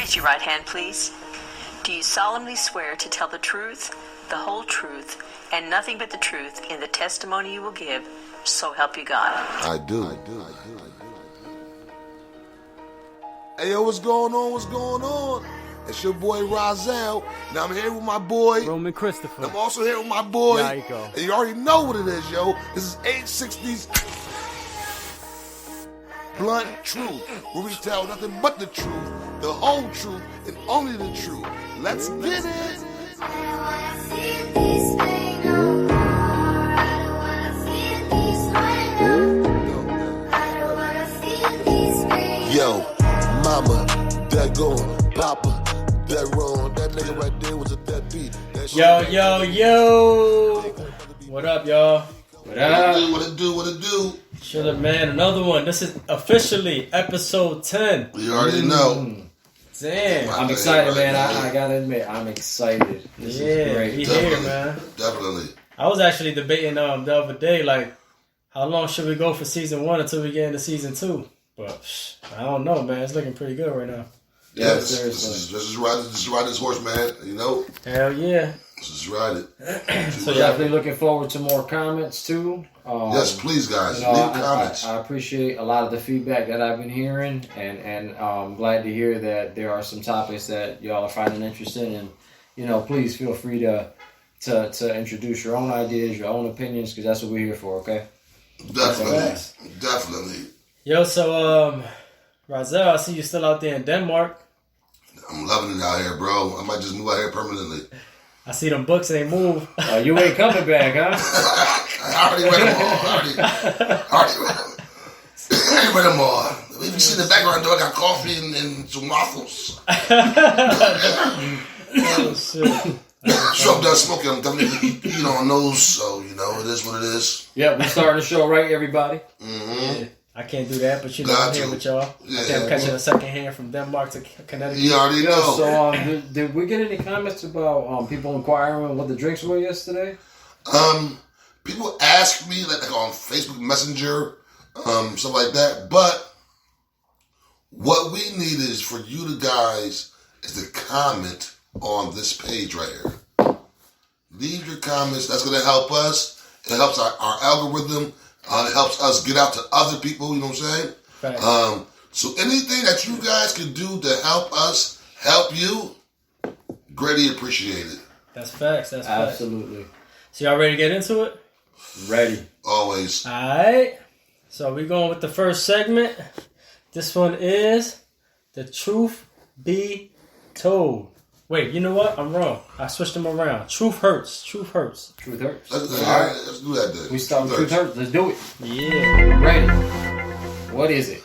Raise your right hand, please. Do you solemnly swear to tell the truth, the whole truth, and nothing but the truth in the testimony you will give, so help you God? I do. Hey, yo, what's going on? What's going on? It's your boy Arvel. Now I'm here with my boy Roman Christopher. I'm also here with my boy. Yiko. And you already know what it is, yo. This is 860's Blunt Truth, where we tell nothing but the truth, the whole truth, and only the truth. Let's get it. Yo, mama, that going, papa, that wrong, that nigga right there was a deadbeat. Yo. What up, y'all? What it do? Shut up, man. Another one. This is officially episode 10. You already know. Damn. I'm excited, man. I gotta admit, I'm excited. This is great. We here, man. Definitely. I was actually debating the other day, like, how long should we go for season 1 until we get into season 2? But I don't know, man. It's looking pretty good right now. Yeah, this is ride this horse, man. You know. Hell yeah. Just ride it. So definitely looking forward to more comments too. Yes, please, guys. You know, leave comments. I appreciate a lot of the feedback that I've been hearing, and I'm glad to hear that there are some topics that y'all are finding interesting. And you know, please feel free to introduce your own ideas, your own opinions, because that's what we're here for. Okay. Definitely. Yo, so Arvel, I see you still out there in Denmark. I'm loving it out here, bro. I might just move out here permanently. I see them books ain't move. You ain't coming back, huh? I already read them all. I already read them all. If you see in the background, though, I got coffee and some waffles. Oh, shit. So I'm done smoking. I'm done eating on those. So, you know, it is what it is. Yep, we're starting the show right, everybody. Mm-hmm. Yeah, I can't do that, but you know, I'm here with y'all. Yeah. I'm catching a second hand from Denmark to Connecticut. You already know. So, did we get any comments about people inquiring what the drinks were yesterday? People ask me like on Facebook Messenger, stuff like that. But what we need is for you guys is to comment on this page right here. Leave your comments. That's going to help us. It helps our algorithm. It helps us get out to other people. You know what I'm saying? Right. So anything that you guys can do to help us help you, greatly appreciated. That's facts. That's Absolutely. facts. So y'all ready to get into it? Ready. Always. All right. So we're going with the first segment. This one is The Truth Be Told. Wait, you know what? I'm wrong. I switched them around. Truth hurts. Truth hurts. All right, let's do that then. We start with Truth Hurts. Let's do it. Yeah. Ready. What is it?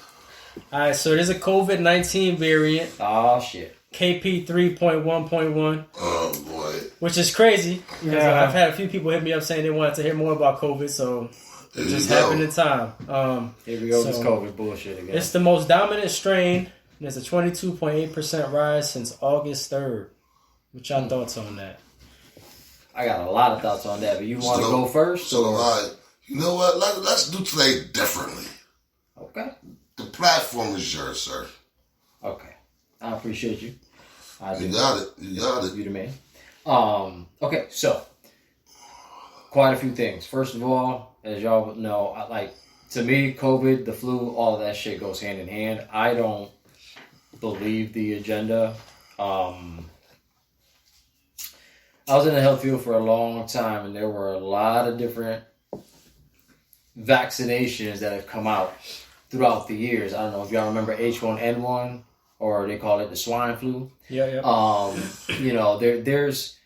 All right, so there's a COVID-19 variant. Oh, shit. KP 3.1.1. Oh, boy. Which is crazy. Because Yeah. I've had a few people hit me up saying they wanted to hear more about COVID, so it just There you happened go. in time. Here we go, So, this COVID bullshit again. It's the most dominant strain. There's a 22.8% rise since August 3rd. What y'all thoughts on that? I got a lot of thoughts on that, but you want to go first? So do I. You know what? Let's do today differently. Okay. The platform is yours, sir. Okay. I appreciate you. You got it. You the man. Okay, so quite a few things. First of all, as y'all know, to me, COVID, the flu, all of that shit goes hand in hand. I don't believe the agenda. I was in the health field for a long time, and there were a lot of different vaccinations that have come out throughout the years. I don't know if y'all remember H1N1, or they call it the swine flu. Yeah. You know, there's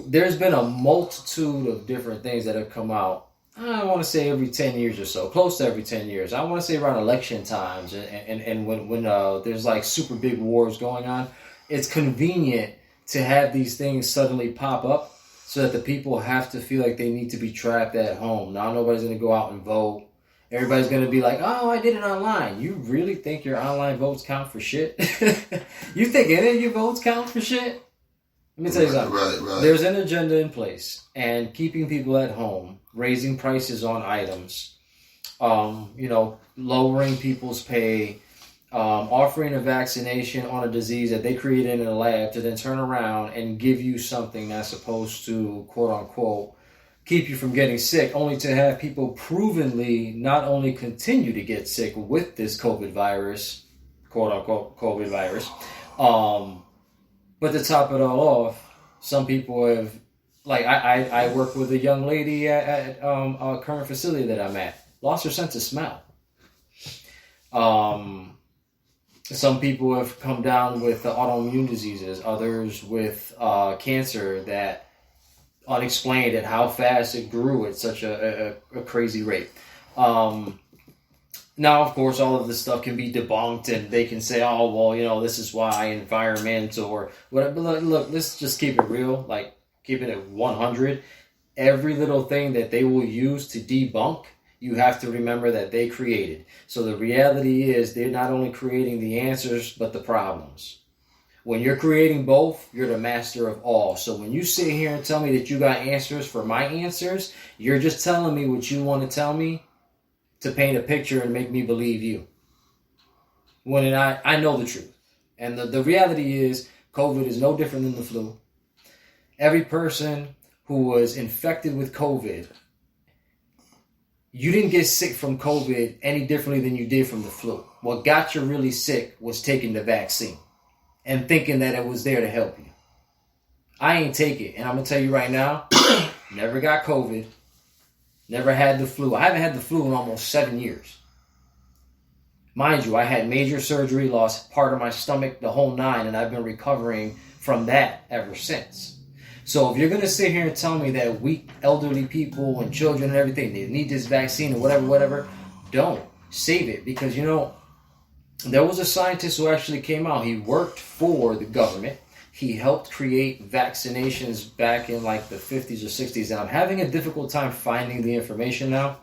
been a multitude of different things that have come out. I don't want to say every 10 years or so, close to every 10 years. I want to say around election times and when there's like super big wars going on, it's convenient to have these things suddenly pop up so that the people have to feel like they need to be trapped at home. Now nobody's going to go out and vote. Everybody's going to be like, oh, I did it online. You really think your online votes count for shit? You think any of your votes count for shit? Let me tell you something. Right. There's an agenda in place, and keeping people at home, raising prices on items, lowering people's pay, offering a vaccination on a disease that they created in a lab to then turn around and give you something that's supposed to, quote unquote, keep you from getting sick, only to have people provenly not only continue to get sick with this COVID virus, quote unquote COVID virus, but to top it all off, some people have, like I work with a young lady at a current facility that I'm at, lost her sense of smell. Some people have come down with autoimmune diseases, others with cancer that unexplained at how fast it grew at such a crazy rate. Now, of course, all of this stuff can be debunked, and they can say, "Oh, well, you know, this is why environment or whatever." But look, let's just keep it real, like keep it at 100. Every little thing that they will use to debunk, you have to remember that they created. So the reality is they're not only creating the answers, but the problems. When you're creating both, you're the master of all. So when you sit here and tell me that you got answers for my answers, you're just telling me what you want to tell me to paint a picture and make me believe you. When I know the truth. And the reality is COVID is no different than the flu. Every person who was infected with COVID, you didn't get sick from COVID any differently than you did from the flu. What got you really sick was taking the vaccine and thinking that it was there to help you. I ain't take it. And I'm going to tell you right now, never got COVID, never had the flu. I haven't had the flu in almost 7 years. Mind you, I had major surgery, lost part of my stomach, the whole 9, and I've been recovering from that ever since. So if you're going to sit here and tell me that weak elderly people and children and everything, they need this vaccine or whatever, don't. Save it. Because, you know, there was a scientist who actually came out. He worked for the government. He helped create vaccinations back in like the 50s or 60s. And I'm having a difficult time finding the information now.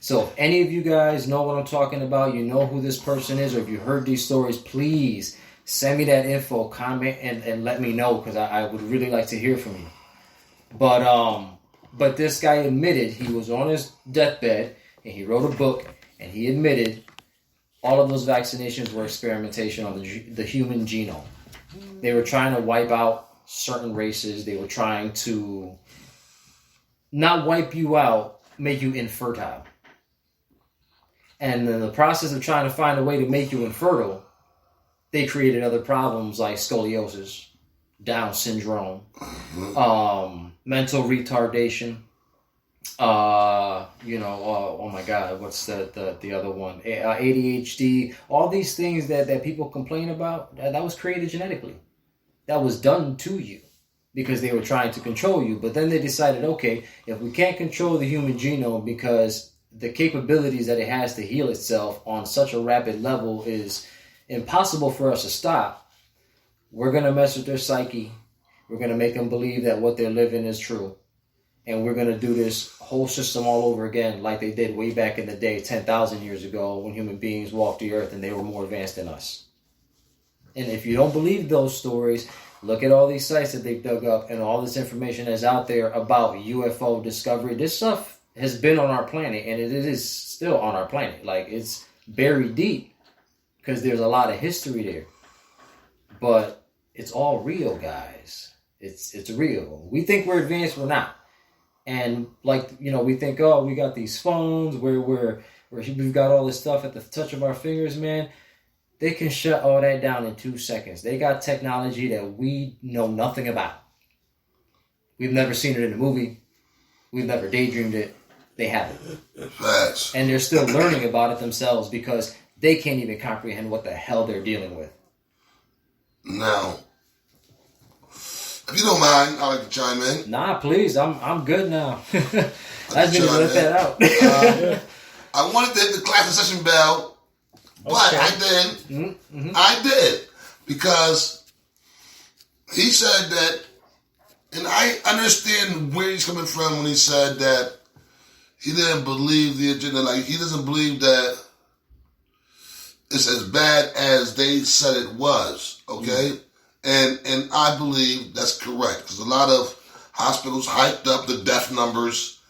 So if any of you guys know what I'm talking about, you know who this person is, or if you heard these stories, please send me that info, comment, and let me know, because I would really like to hear from you. But this guy admitted he was on his deathbed, and he wrote a book, and he admitted all of those vaccinations were experimentation on the human genome. They were trying to wipe out certain races. They were trying to not wipe you out, make you infertile. And in the process of trying to find a way to make you infertile, they created other problems like scoliosis, Down syndrome, mental retardation, oh my God, what's the other one? ADHD, all these things that people complain about, that was created genetically. That was done to you because they were trying to control you. But then they decided, okay, if we can't control the human genome because the capabilities that it has to heal itself on such a rapid level is impossible for us to stop, we're going to mess with their psyche. We're going to make them believe that what they're living is true. And we're going to do this whole system all over again like they did way back in the day, 10,000 years ago, when human beings walked the earth and they were more advanced than us. And if you don't believe those stories, look at all these sites that they've dug up and all this information that's out there about UFO discovery. This stuff has been on our planet, and it is still on our planet. Like, it's buried deep because there's a lot of history there. But it's all real, guys. It's real. We think we're advanced, we're not. And we think, oh, we got these phones where we've got all this stuff at the touch of our fingers, man. They can shut all that down in 2 seconds. They got technology that we know nothing about. We've never seen it in a movie. We've never daydreamed it. They have it. Facts. And they're still learning about it themselves because they can't even comprehend what the hell they're dealing with. Now, if you don't mind, I'd like to chime in. Nah, please. I'm good now. I just need to let that out. I wanted to hit the class session bell, but Okay. I did. Mm-hmm. I did. Because he said that, and I understand where he's coming from when he said that he didn't believe the agenda. Like, he doesn't believe that it's as bad as they said it was, okay? And I believe that's correct, because a lot of hospitals hyped up the death numbers,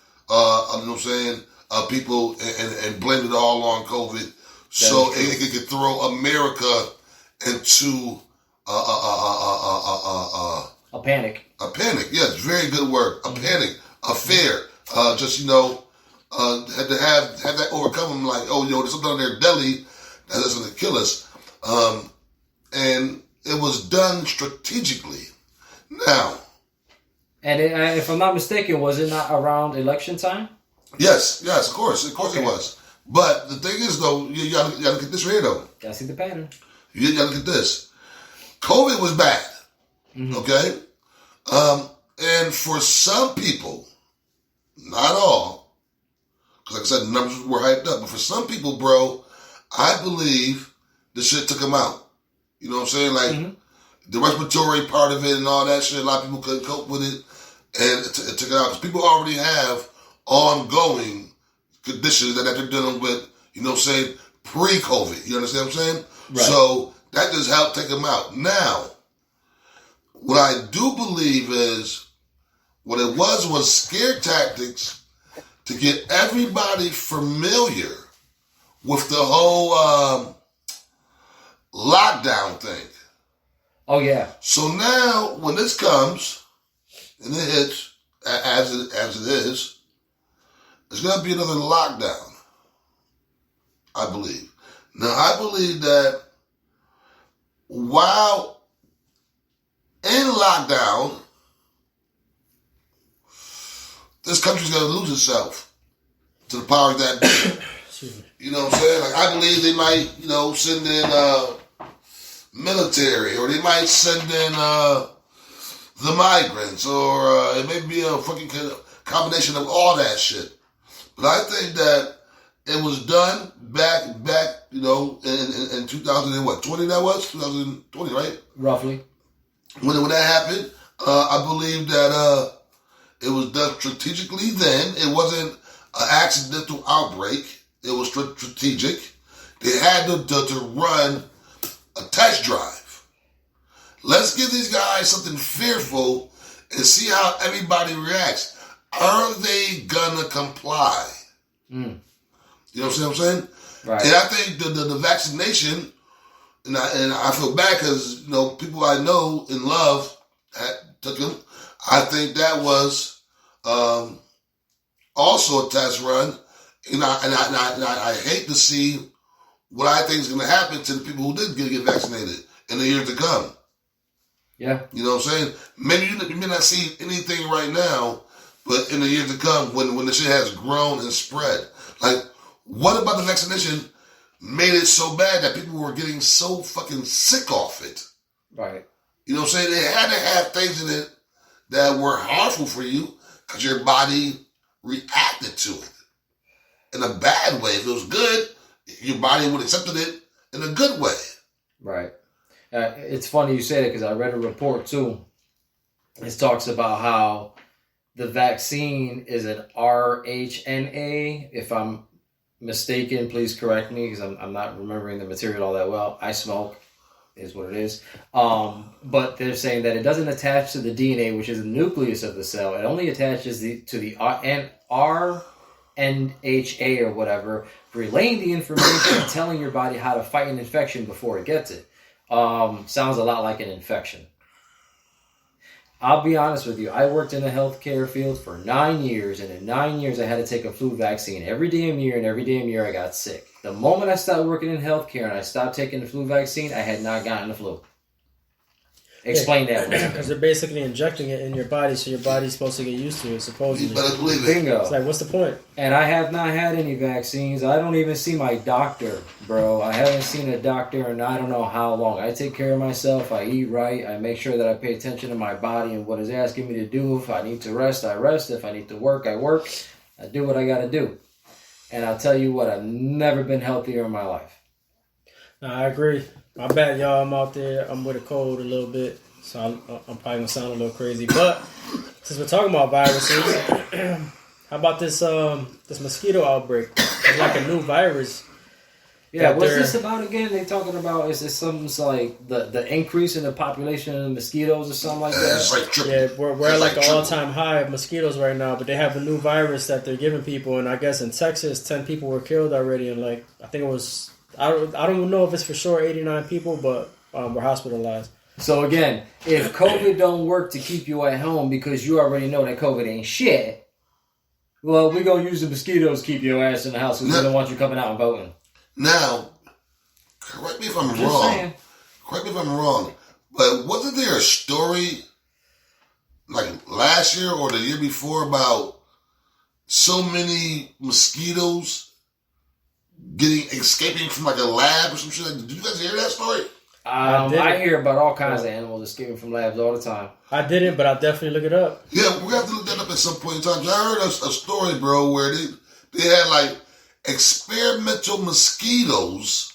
people, and blamed it all on COVID. so it could throw America into a panic. A panic, yes, very good word. A panic, a fear. Just had to have that overcome them. Like, oh, there's something on their belly that's going to kill us. And it was done strategically. Now, and if I'm not mistaken, was it not around election time? Yes, of course it was. But the thing is, though, you gotta look at this right here, though. Gotta see the pattern. You gotta look at this. COVID was bad. Okay. And for some people, not all, because like I said, the numbers were hyped up, but for some people, bro, I believe the shit took them out. You know what I'm saying? Like, the respiratory part of it and all that shit, a lot of people couldn't cope with it, and it took it out. Because people already have ongoing conditions that they're dealing with, you know what I'm saying, pre-COVID. You understand what I'm saying? Right. So, that just helped take them out. Now, what I do believe is, what it was scare tactics to get everybody familiar with the whole lockdown thing. Oh, yeah. So now, when this comes, and it hits, as it is, it's going to be another lockdown, I believe. Now, I believe that while in lockdown, this country's going to lose itself to the powers that be. You know what I'm saying? Like, I believe they might, send in military, or they might send in the migrants, or it may be a fucking combination of all that shit. But I think that it was done back, in 2020, that was? 2020, right? Roughly. When that happened, I believe that it was done strategically then. It wasn't an accidental outbreak. It was strategic. They had to run a test drive. Let's give these guys something fearful and see how everybody reacts. Are they gonna comply? You know what I'm saying? Right. And I think the vaccination, and I feel bad because people I know and love took them. I think that was also a test run, and I hate to see what I think is going to happen to the people who did get vaccinated in the years to come. Yeah. You know what I'm saying? Maybe you may not see anything right now, but in the years to come, when the shit has grown and spread, like, what about the vaccination made it so bad that people were getting so fucking sick off it? Right. You know what I'm saying? They had to have things in it that were harmful for you because your body reacted to it in a bad way. If it was good, your body would have accepted it in a good way. Right. It's funny you say that because I read a report too. It talks about how the vaccine is an RHNA. If I'm mistaken, please correct me because I'm not remembering the material all that well. I smoke, is what it is. But they're saying that it doesn't attach to the DNA, which is the nucleus of the cell. It only attaches to the RNHA or whatever, relaying the information and telling your body how to fight an infection before it gets it. Sounds a lot like an infection. I'll be honest with you. I worked in the healthcare field for 9 years, and in 9 years I had to take a flu vaccine every damn year, and every damn year I got sick. The moment I stopped working in healthcare and I stopped taking the flu vaccine, I had not gotten the flu. Explain that. Because they're basically injecting it in your body, so your body's supposed to get used to it, supposedly. You better believe it. Bingo. It's like, what's the point? And I have not had any vaccines. I don't even see my doctor, bro. I haven't seen a doctor in I don't know how long. I take care of myself. I eat right. I make sure that I pay attention to my body and what it's asking me to do. If I need to rest, I rest. If I need to work, I work. I do what I got to do. And I'll tell you what, I've never been healthier in my life. No, I agree. I bet y'all I'm out there. I'm with a cold a little bit. So I'm probably going to sound a little crazy. But since we're talking about viruses, how about this mosquito outbreak? It's like a new virus. Yeah, what's this about again? They talking about, is it something like the increase in the population of mosquitoes or something like that? It's like triple. Yeah, we're at like an all-time high of mosquitoes right now, but they have a new virus that they're giving people, and I guess in Texas, 10 people were killed already, and like, I think it was I don't know if it's for sure 89 people, but were hospitalized. So again, if COVID don't work to keep you at home because you already know that COVID ain't shit, well, we're going to use the mosquitoes to keep your ass in the house because we don't want you coming out and voting. Now, correct me if I'm Just wrong. saying. Correct me if I'm wrong. But wasn't there a story like last year or the year before about so many mosquitoes escaping from like a lab or some shit? Did you guys hear that story? I hear about all kinds of animals escaping from labs all the time. I didn't, but I'll definitely look it up. Yeah, we're gonna have to look that up at some point in time. I heard a story, bro, where they had like experimental mosquitoes,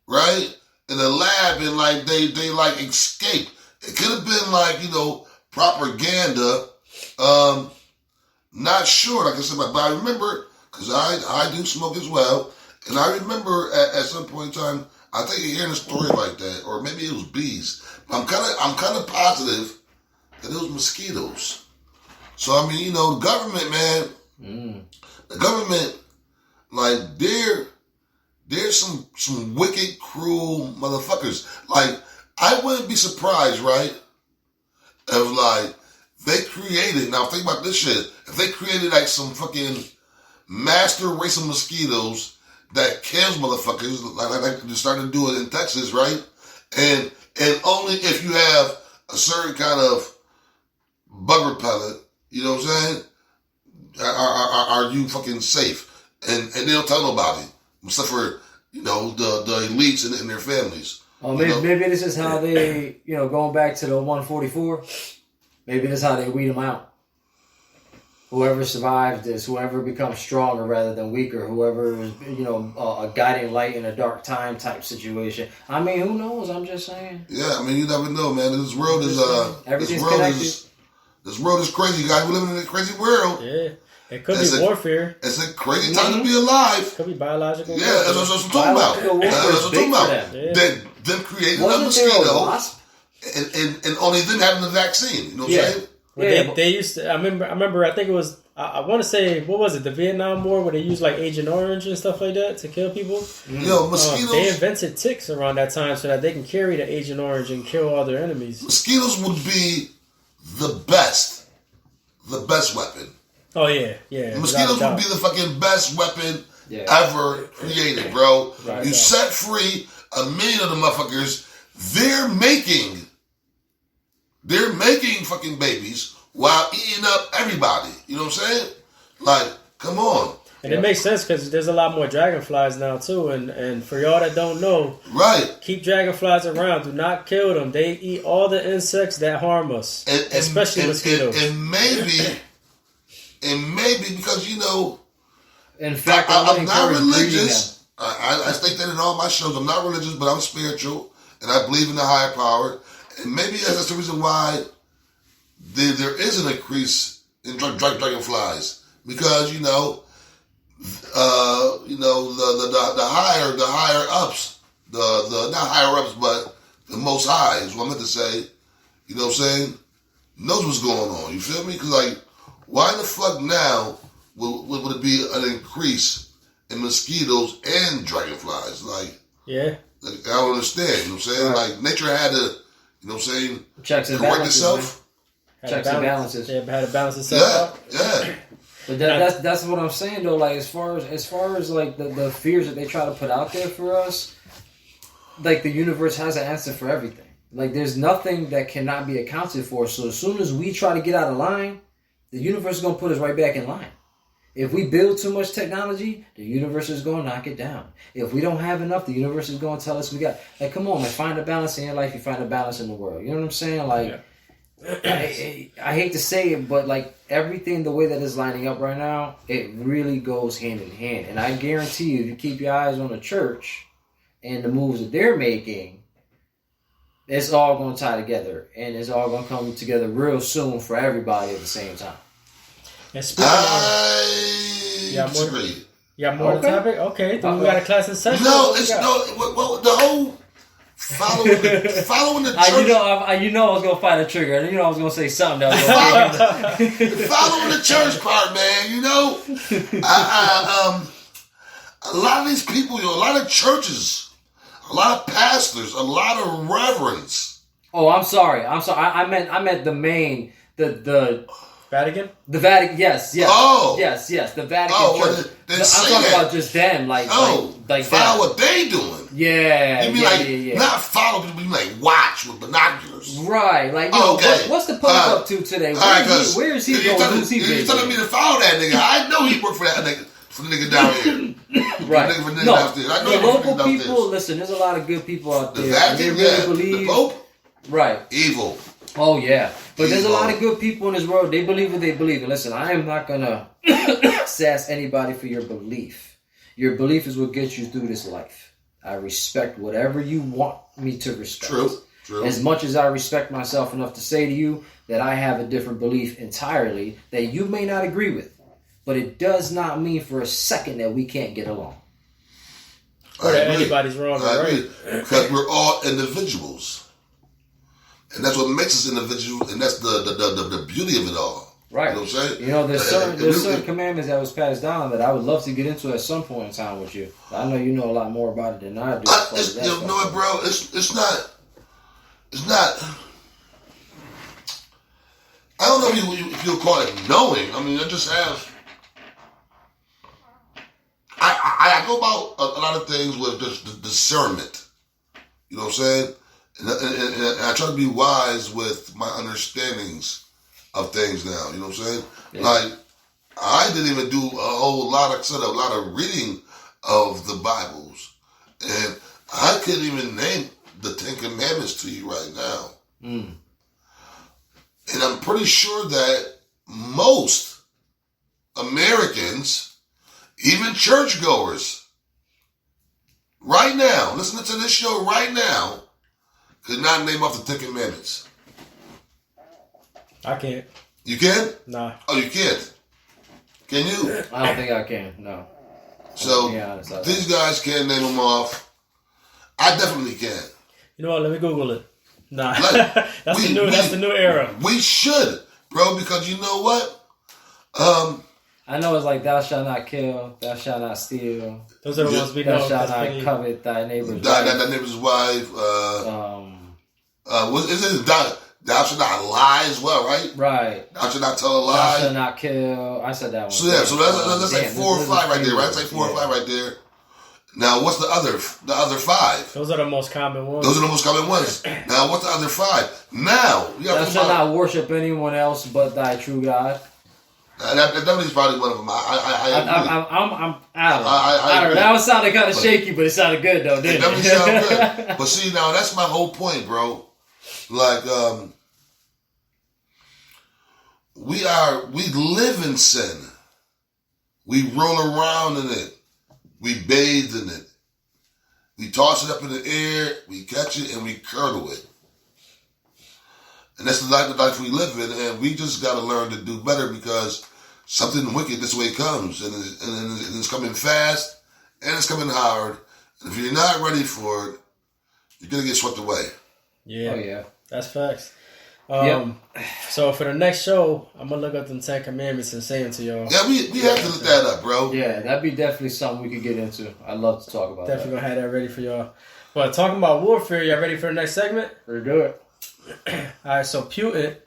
right, in a lab, and like they like escaped. It could have been like, you know, propaganda. Not sure, like I said, but I remember, because I do smoke as well, and I remember at some point in time, I think you're hearing a story like that, or maybe it was bees. But I'm kind of positive that it was mosquitoes. So I mean, you know, the government, man, the government, like they're some wicked, cruel motherfuckers. Like, I wouldn't be surprised, right, if like they created, now think about this shit, if they created like some fucking master race of mosquitoes that kills motherfuckers, like they started to do it in Texas, right? And only if you have a certain kind of bug repellent, you know what I'm saying, are you fucking safe. And they don't tell nobody, except for, you know, the elites and their families. Oh, maybe this is how they, you know, going back to the 144, maybe this is how they weed them out. Whoever survives this, whoever becomes stronger rather than weaker, whoever is, you know, a guiding light in a dark time type situation. I mean, who knows? I'm just saying. Yeah, I mean, you never know, man. This world is everything's connected. This world is crazy, guys. We live in a crazy world. Yeah, it could be warfare. It's a crazy time to be alive. Could be biological. Yeah, that's what I'm talking about. That's what I'm talking about. Them creating a mosquito and only them having the vaccine. You know what I'm saying? They used to. I remember. I think it was. I want to say, what was it? The Vietnam War, where they used like Agent Orange and stuff like that to kill people. Yo, mosquitoes. They invented ticks around that time so that they can carry the Agent Orange and kill all their enemies. Mosquitoes would be the best weapon. Oh yeah. Mosquitoes would be the fucking best weapon ever created, bro. Right, you set free 1 million of the motherfuckers. They're making fucking babies while eating up everybody. You know what I'm saying? Like, come on. And it makes sense because there's a lot more dragonflies now too. And for y'all that don't know, right, keep dragonflies around. Do not kill them. They eat all the insects that harm us, especially mosquitoes. And maybe because, you know, in fact, I'm not religious. I state that in all my shows. I'm not religious, but I'm spiritual, and I believe in the higher power. And maybe that's the reason why there is an increase in dragonflies, because the higher ups, the not higher ups, but the most high is what I meant to say. You know what I'm saying? Knows what's going on. You feel me? Because like, why the fuck now would it be an increase in mosquitoes and dragonflies? Like, I don't understand. You know what I'm saying? Right. Like, nature had to, you know what I'm saying, checks and correct balances, itself. Checks and balances. Yeah, had to balance itself out. Yeah. But that's what I'm saying though. Like, as far as like the fears that they try to put out there for us, like, the universe has an answer for everything. Like, there's nothing that cannot be accounted for. So as soon as we try to get out of line, the universe is gonna put us right back in line. If we build too much technology, the universe is going to knock it down. If we don't have enough, the universe is going to tell us we got... Like, come on, man. Find a balance in your life. You find a balance in the world. You know what I'm saying? Like, I hate to say it, but, like, everything the way that it's lining up right now, it really goes hand in hand. And I guarantee you, if you keep your eyes on the church and the moves that they're making, it's all going to tie together. And it's all going to come together real soon for everybody at the same time. And speaking more on the topic? Okay, then we got a class in session. No, the whole following the church. You know I was gonna find a trigger. You know I was gonna say something that was following the church part, man. You know, a lot of these people, a lot of churches, a lot of pastors, a lot of reverends. Oh, I'm sorry. I meant the main, the Vatican? The Vatican, yes. Oh. Yes, the Vatican Church. Then I'm talking about just them, like follow what they doing. Yeah. You mean not follow, but you mean like watch with binoculars. Right, like, what's the Pope up to today? Where is he going? Who's he You're telling me to follow that nigga. I know he worked for that nigga, for the nigga down here. Right. For the nigga downstairs. I know the he worked for local the nigga people, downstairs. listen, there's a lot of good people out there. The Vatican, they really believe. The Pope? Right. Evil. Oh, yeah. But there's a Evil. lot of good people in this world. They believe what they believe. And listen, I am not going to sass anybody for your belief. Your belief is what gets you through this life. I respect whatever you want me to respect. True. As much as I respect myself enough to say to you that I have a different belief entirely that you may not agree with. But it does not mean for a second that we can't get along. Or that anybody's wrong or right. Because we're all individuals. And that's what makes us individuals, and that's the beauty of it all. Right. You know what I'm saying? You know, there's certain commandments that was passed down that I would love to get into at some point in time with you. I know you know a lot more about it than I do. You know what, bro? It's not. I don't know if you'll call it knowing. I mean, I just have. I go about a lot of things with just discernment. You know what I'm saying? And I try to be wise with my understandings of things now. You know what I'm saying? Yeah. Like, I didn't even do a lot of reading of the Bibles. And I couldn't even name the 10 Commandments to you right now. Mm. And I'm pretty sure that most Americans, even churchgoers, right now, listening to this show right now, could not name off the 10 Commandments. I can't. You can? Nah. Oh, you can't? Can you? I don't think I can, no. So, these guys can't name them off. I definitely can. You know what? Let me Google it. Nah. Like, that's the new era. We should, bro, because you know what? I know it's like, thou shalt not kill, thou shalt not steal. Those are the ones we know. Thou shalt not covet thy neighbor's wife. Thy neighbor's wife. Is it thou shalt not lie as well, right? Right. Thou shalt not tell a lie. Thou shalt not kill. I said that one. So that's like 4 or 5 right there, right? That's like 4 or 5 right there. Now, what's the other 5? Those are the most common ones. Those are the most common ones. Now, what's the other 5? Now, you have thou shalt not worship anyone else but thy true God. That is probably one of them. I don't know. That one sounded kind of shaky, but it sounded good though, didn't it? It definitely sounded good. But see, now that's my whole point, bro. Like, we live in sin. We roll around in it. We bathe in it. We toss it up in the air. We catch it and we curdle it. And that's the life we live in, and we just got to learn to do better because something wicked this way comes, and it's coming fast, and it's coming hard. And if you're not ready for it, you're going to get swept away. Yeah. Oh, yeah. That's facts. Yep. So for the next show, I'm going to look up them 10 Commandments and say them to y'all. Yeah, we have to look that up, bro. Yeah, that'd be definitely something we could get into. I'd love to talk about Definitely going to have that ready for y'all. But talking about warfare, y'all ready for the next segment? Let's do it. Alright, so Putin.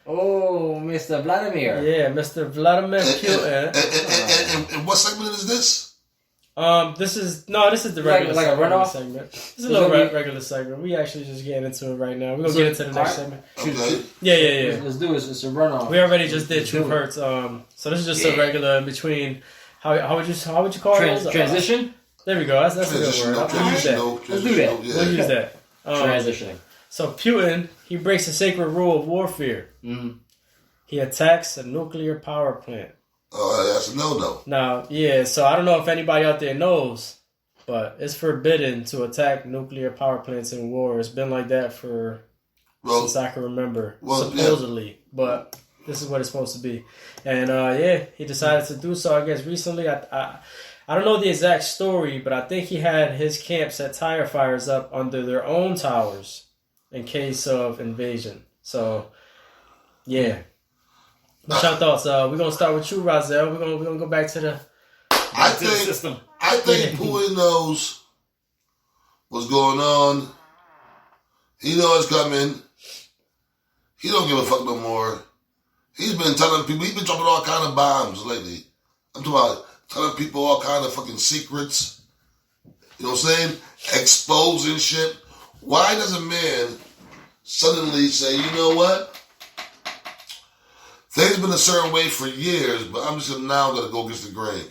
Oh, Mr. Vladimir. Yeah, Mr. Vladimir Putin. And what segment is this? This is the regular like a runoff segment. This is a little regular segment. We actually just getting into it right now. We're gonna get into the next segment. Okay. Yeah. Let's do it. It's a runoff. We already just did Truth Hurts. So this is just a regular in between. How would you call it? Transition. There we go. That's a good word. Let's do that. Yeah. We'll use that. Transitioning. So Putin, he breaks the sacred rule of warfare. Mm-hmm. He attacks a nuclear power plant. Oh, that's a no-no. Now, yeah, so I don't know if anybody out there knows, but it's forbidden to attack nuclear power plants in war. It's been like that since I can remember, supposedly. Yeah. But this is what it's supposed to be. And, he decided to do so, I guess, recently. I don't know the exact story, but I think he had his camp set tire fires up under their own towers in case of invasion. So, yeah. What's your thoughts? We're gonna start with you, Rozelle. We're gonna go back to the I into the think system. Pooey knows what's going on. He knows it's coming. He don't give a fuck no more. He's been telling people, he's been dropping all kind of bombs lately. I'm talking about telling people all kind of fucking secrets. You know what I'm saying? Exposing shit. Why does a man suddenly say, you know what? Things been a certain way for years, but I'm just now going to go against the grain.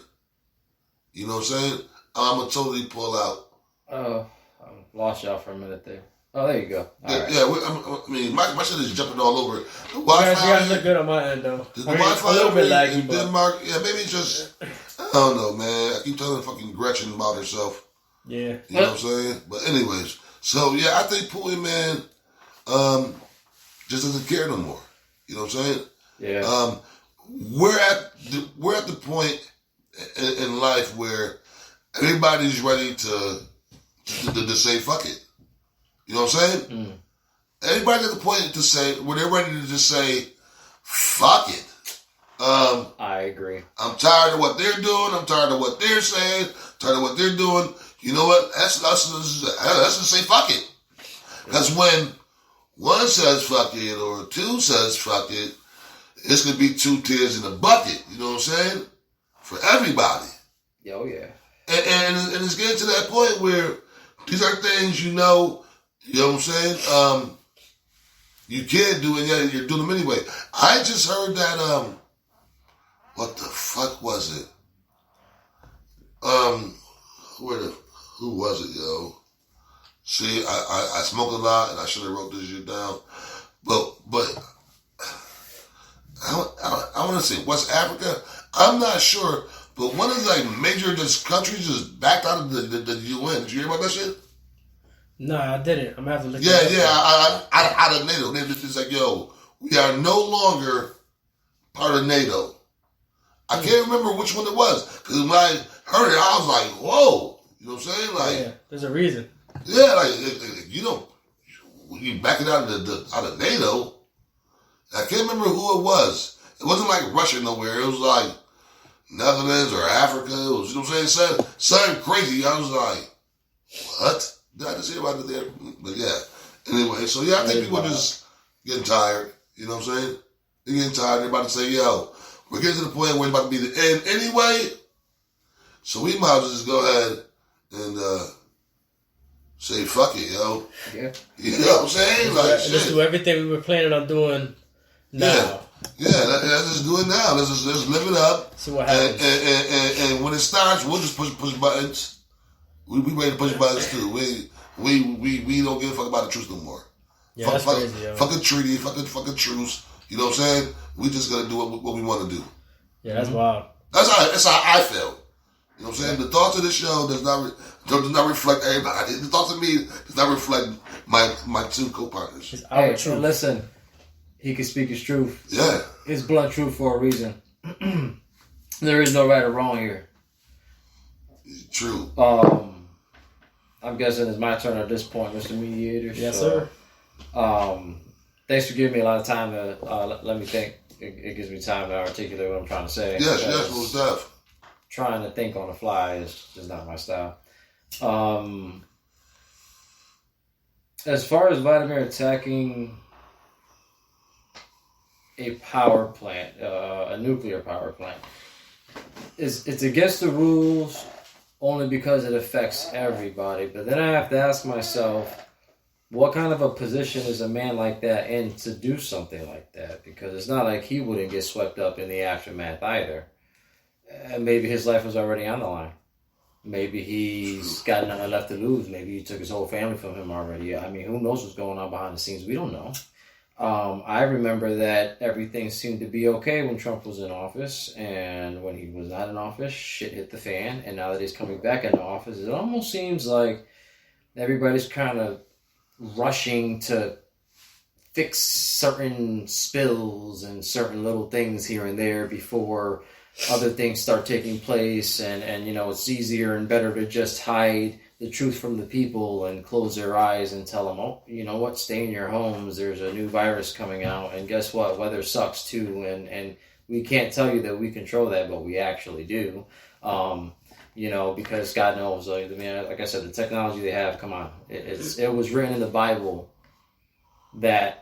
You know what I'm saying? I'm going to totally pull out. Oh, I lost y'all for a minute there. Oh, there you go. Yeah, I mean, my shit is jumping all over. The You Wi-Fi, guys look good on my end, though. the I mean, Wi-Fi a little bit in laggy, but Denmark, yeah, maybe it's just, I don't know, man. I keep telling fucking Gretchen about herself. yeah. You know what I'm saying? But anyways, so yeah, I think Pooey, man, just doesn't care no more. You know what I'm saying? Yeah. We're at the point in life where everybody's ready to say fuck it. You know what I'm saying? Mm. Everybody's at the point to say where they're ready to just say fuck it. I agree. I'm tired of what they're doing. I'm tired of what they're saying. Tired of what they're doing. You know what? Let's just say fuck it. Because when one says fuck it or two says fuck it, it's going to be 2 tears in a bucket. You know what I'm saying? For everybody. Oh, yeah. And it's getting to that point where these are things you know what I'm saying? You can't do it, yet you're doing them anyway. I just heard that, what the fuck was it? Who was it, yo? See, I smoke a lot and I should have wrote this shit down. But I want to say West Africa. I'm not sure, but one of the like major just countries just backed out of the UN. Did you hear about that shit? No, I didn't. I'm gonna have to look. Out of NATO. They're just like, yo, we are no longer part of NATO. I can't remember which one it was because when I heard it, I was like, whoa. You know what I'm saying? Like, yeah, there's a reason. Yeah, like you know, you back it out of NATO. I can't remember who it was. It wasn't like Russia nowhere. It was like Netherlands or Africa. It was, you know what I'm saying? Something crazy. I was like, what? Did I just hear about it there? But yeah. Anyway, so yeah, I think people are just getting tired. You know what I'm saying? They're getting tired. They're about to say, yo, we're getting to the point where it's about to be the end anyway. So we might as well just go ahead and say fuck it, yo. Yeah. You know what I'm saying? Like, Let's do everything we were planning on doing now. Yeah, let's just do it now. Let's live it up. See what happens. And when it starts, we'll just push buttons. We ready to push buttons too. We don't give a fuck about the truth no more. Yeah, that's crazy, yo. Fuck a treaty, fuck a truce. You know what I'm saying? We just gotta do what we want to do. Yeah, that's wild. That's how I feel. You know what I'm saying? The thoughts of this show does not reflect everybody. The thoughts of me does not reflect my 2 co-partners. It's our Hey, truth. listen, he can speak his truth. Yeah. His blunt truth for a reason. There is no right or wrong here. True. I'm guessing it's my turn at this point, Mr. Mediator. Yes, so, sir. Thanks for giving me a lot of time to let me think. It gives me time to articulate what I'm trying to say. Yes, most stuff. Trying to think on the fly is just not my style. As far as Vladimir attacking a power plant, a nuclear power plant, it's against the rules only because it affects everybody. But then I have to ask myself, what kind of a position is a man like that in to do something like that? Because it's not like he wouldn't get swept up in the aftermath either. And maybe his life was already on the line. Maybe he's got nothing left to lose. Maybe he took his whole family from him already. I mean, who knows what's going on behind the scenes? We don't know. I remember that everything seemed to be okay when Trump was in office, and when he was not in office, shit hit the fan. And now that he's coming back into office, it almost seems like everybody's kind of rushing to fix certain spills and certain little things here and there before other things start taking place, and you know, it's easier and better to just hide the truth from the people and close their eyes and tell them, oh, you know what, stay in your homes, there's a new virus coming out, and guess what, weather sucks too, and We can't tell you that we control that, but we actually do. Because God knows, like I said, the technology they have, come on. It was written in the Bible that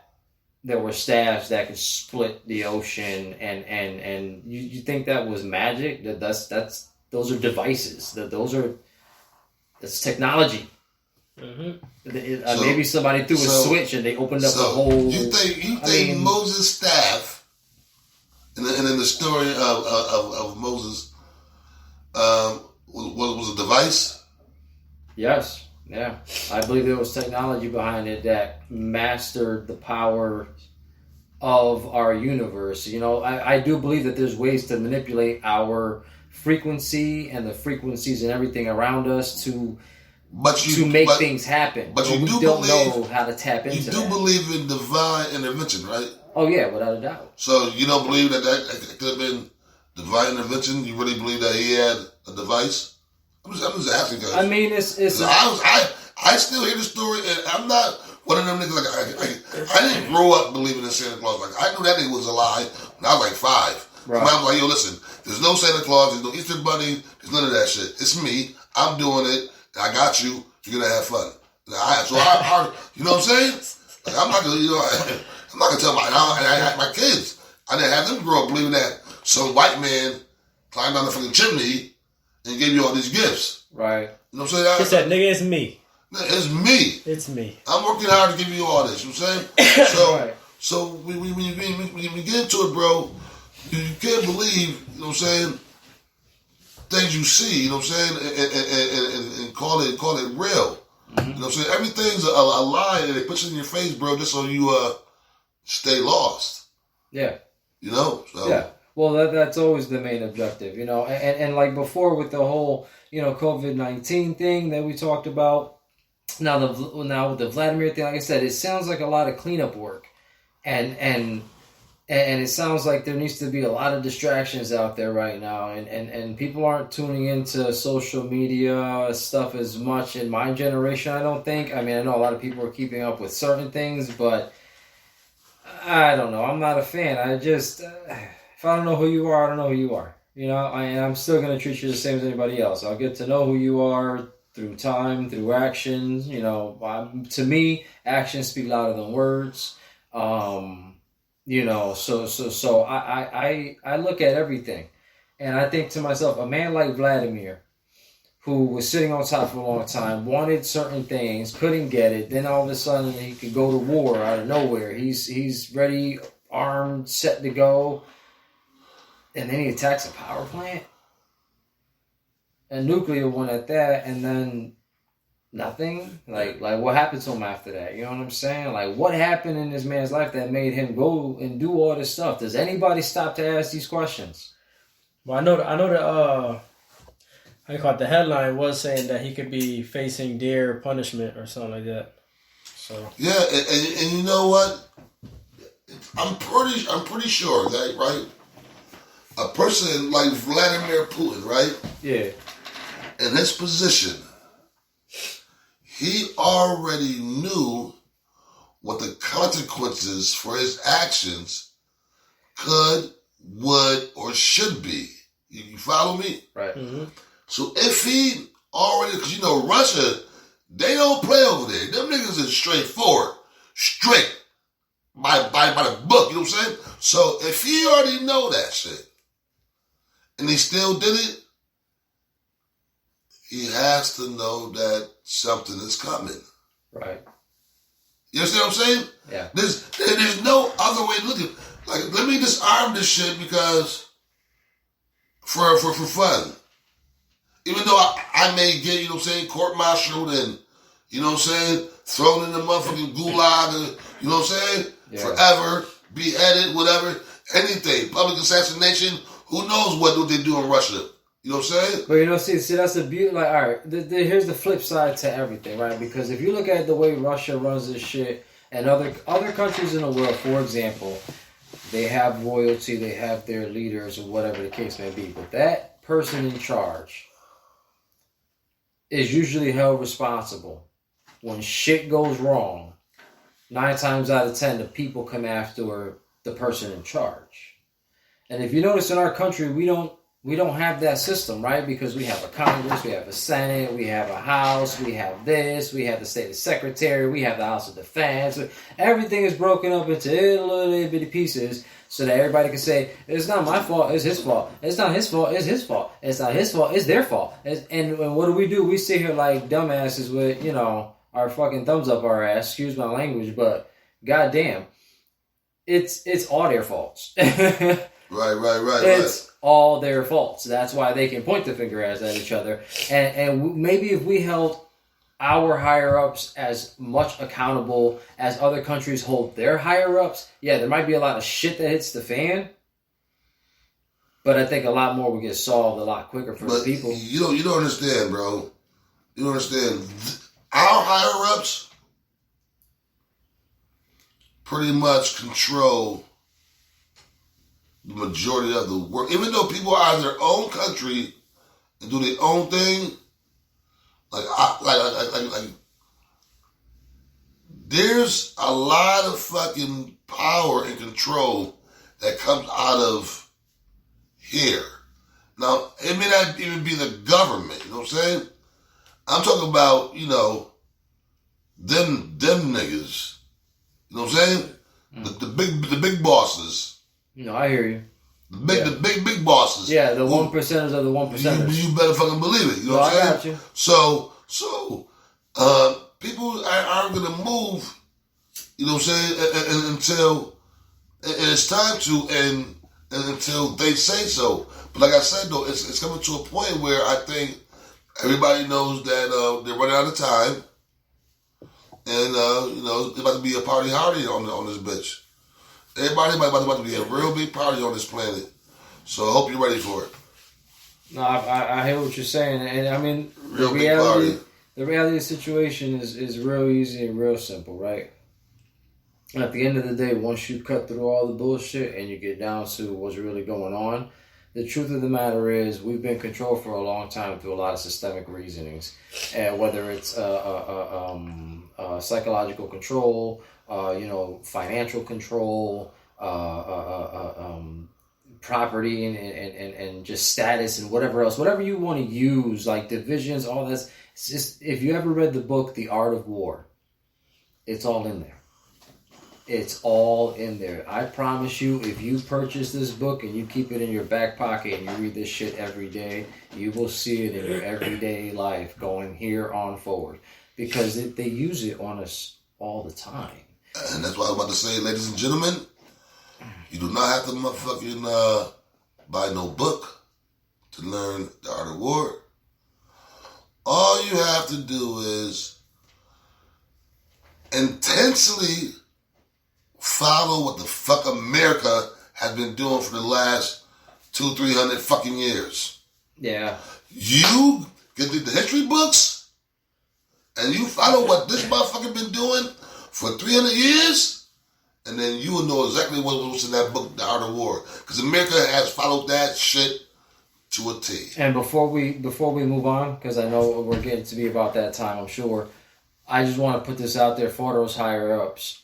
there were staffs that could split the ocean, and you think that was magic? Those are devices. That's technology. Mm-hmm. Maybe somebody threw a switch and they opened up the whole. You think Moses' staff, and in the story of Moses, was a device? Yes. Yeah. I believe there was technology behind it that mastered the power of our universe. I do believe that there's ways to manipulate our frequency and the frequencies and everything around us to make things happen. But we don't know how to tap into that. You do believe in divine intervention, right? Oh, yeah, without a doubt. So you don't believe that could have been divine intervention? You really believe that he had a device? I'm just asking because I still hear the story, and I'm not one of them niggas. Like I didn't grow up believing in Santa Claus. Like I knew that nigga was a lie when I was like 5. Right. My mom was like, "Yo, listen, there's no Santa Claus, there's no Easter Bunny, there's none of that shit. It's me. I'm doing it. I got you. You're gonna have fun." I you know what I'm saying? Like, I'm not gonna tell my kids. I didn't have them grow up believing that some white man climbed down the fucking chimney and gave you all these gifts. Right. You know what I'm saying? He said, "Nigga, it's me. It's me. It's me. I'm working hard to give you all this." You know what I'm saying? So, right. So when you get into it, bro, you can't believe. You know what I'm saying? Things you see. You know what I'm saying? And call it real. Mm-hmm. You know what I'm saying? Everything's a lie that they put in your face, bro, just so you stay lost. Yeah. So. Yeah. Well, that's always the main objective, and like before with the whole, COVID-19 thing that we talked about. Now with the Vladimir thing, like I said, it sounds like a lot of cleanup work, and it sounds like there needs to be a lot of distractions out there right now, and people aren't tuning into social media stuff as much in my generation, I don't think. I mean, I know a lot of people are keeping up with certain things, but I don't know. I'm not a fan. I just, if I don't know who you are, I don't know who you are. I'm still going to treat you the same as anybody else. I'll get to know who you are through time, through actions. To me, actions speak louder than words. So I look at everything, and I think to myself, a man like Vladimir, who was sitting on top for a long time, wanted certain things, couldn't get it, then all of a sudden he could go to war out of nowhere. He's ready, armed, set to go, and then he attacks a power plant, a nuclear one at that, and then nothing. Like what happened to him after that? You know what I'm saying? Like, what happened in this man's life that made him go and do all this stuff? Does anybody stop to ask these questions? Well, I know the I caught the headline was saying that he could be facing dear punishment or something like that. So yeah, and you know what? I'm pretty sure that, right? A person like Vladimir Putin, right? Yeah. In his position, he already knew what the consequences for his actions could, would, or should be. You follow me? Right. Mm-hmm. So if he already, because Russia, they don't play over there. Them niggas is straightforward, straight, by the book. You know what I'm saying? So if he already know that shit, and he still did it, he has to know that something is coming. Right. You understand what I'm saying? Yeah. There's no other way to look at it. Like, let me disarm this shit because for fun. Even though I may get, court-martialed and, thrown in the motherfucking gulag, and, you know what I'm saying? Yeah. Forever, beheaded, whatever, anything. Public assassination, who knows what they do in Russia. You know what I'm saying? But see, that's the beauty. Like, all right, here's the flip side to everything, right? Because if you look at the way Russia runs this shit, and other countries in the world, for example, they have royalty, they have their leaders, or whatever the case may be. But that person in charge is usually held responsible when shit goes wrong. 9 times out of 10, the people come after the person in charge. And if you notice in our country, we don't have that system, right? Because we have a Congress, we have a Senate, we have a House, we have this, we have the State Secretary, we have the House of Defense. Everything is broken up into little bitty pieces so that everybody can say, it's not my fault, it's his fault. It's not his fault, it's his fault. It's not his fault, it's their fault. And what do? We sit here like dumbasses with, our fucking thumbs up our ass, excuse my language, but goddamn, it's all their faults. Right. It's all their faults. That's why they can point the finger at each other. And maybe if we held our higher-ups as much accountable as other countries hold their higher-ups, yeah, there might be a lot of shit that hits the fan, but I think a lot more would get solved a lot quicker for the people. You don't understand, bro. You don't understand. Our higher-ups pretty much control the majority of the world. Even though people are in their own country and do their own thing, like there's a lot of fucking power and control that comes out of here. Now, it may not even be the government, you know what I'm saying? I'm talking about, them niggas. You know what I'm saying? The big bosses. No, I hear you. The big bosses. Yeah, the 1%ers of the 1%ers. You better fucking believe it. You know what I'm saying? I got you. So, people aren't going to move, you know what I'm saying, until it's time to, and until they say so. But like I said, though, it's coming to a point where I think everybody knows that they're running out of time. And, it's about to be a party hardy on this bitch. Everybody about to be a real big party on this planet. So I hope you're ready for it. No, I hear what you're saying. And I mean, the reality of the situation is real easy and real simple, right? And at the end of the day, once you cut through all the bullshit and you get down to what's really going on, the truth of the matter is we've been controlled for a long time through a lot of systemic reasonings. And whether it's psychological control, financial control, property and just status and whatever else, whatever you want to use, like divisions, all this. It's just, if you ever read the book, The Art of War, it's all in there. It's all in there. I promise you, if you purchase this book and you keep it in your back pocket and you read this shit every day, you will see it in your everyday life going here on forward. Because they use it on us all the time. And that's what I was about to say, ladies and gentlemen. You do not have to motherfucking buy no book to learn the art of war. All you have to do is intensely follow what the fuck America has been doing for the last 200-300 fucking years. Yeah. You get the history books and you follow what this motherfucker been doing for 300 years, and then you will know exactly what was in that book, The Art of War. Because America has followed that shit to a T. And before we move on, because I know we're getting to be about that time, I'm sure, I just want to put this out there for those higher-ups.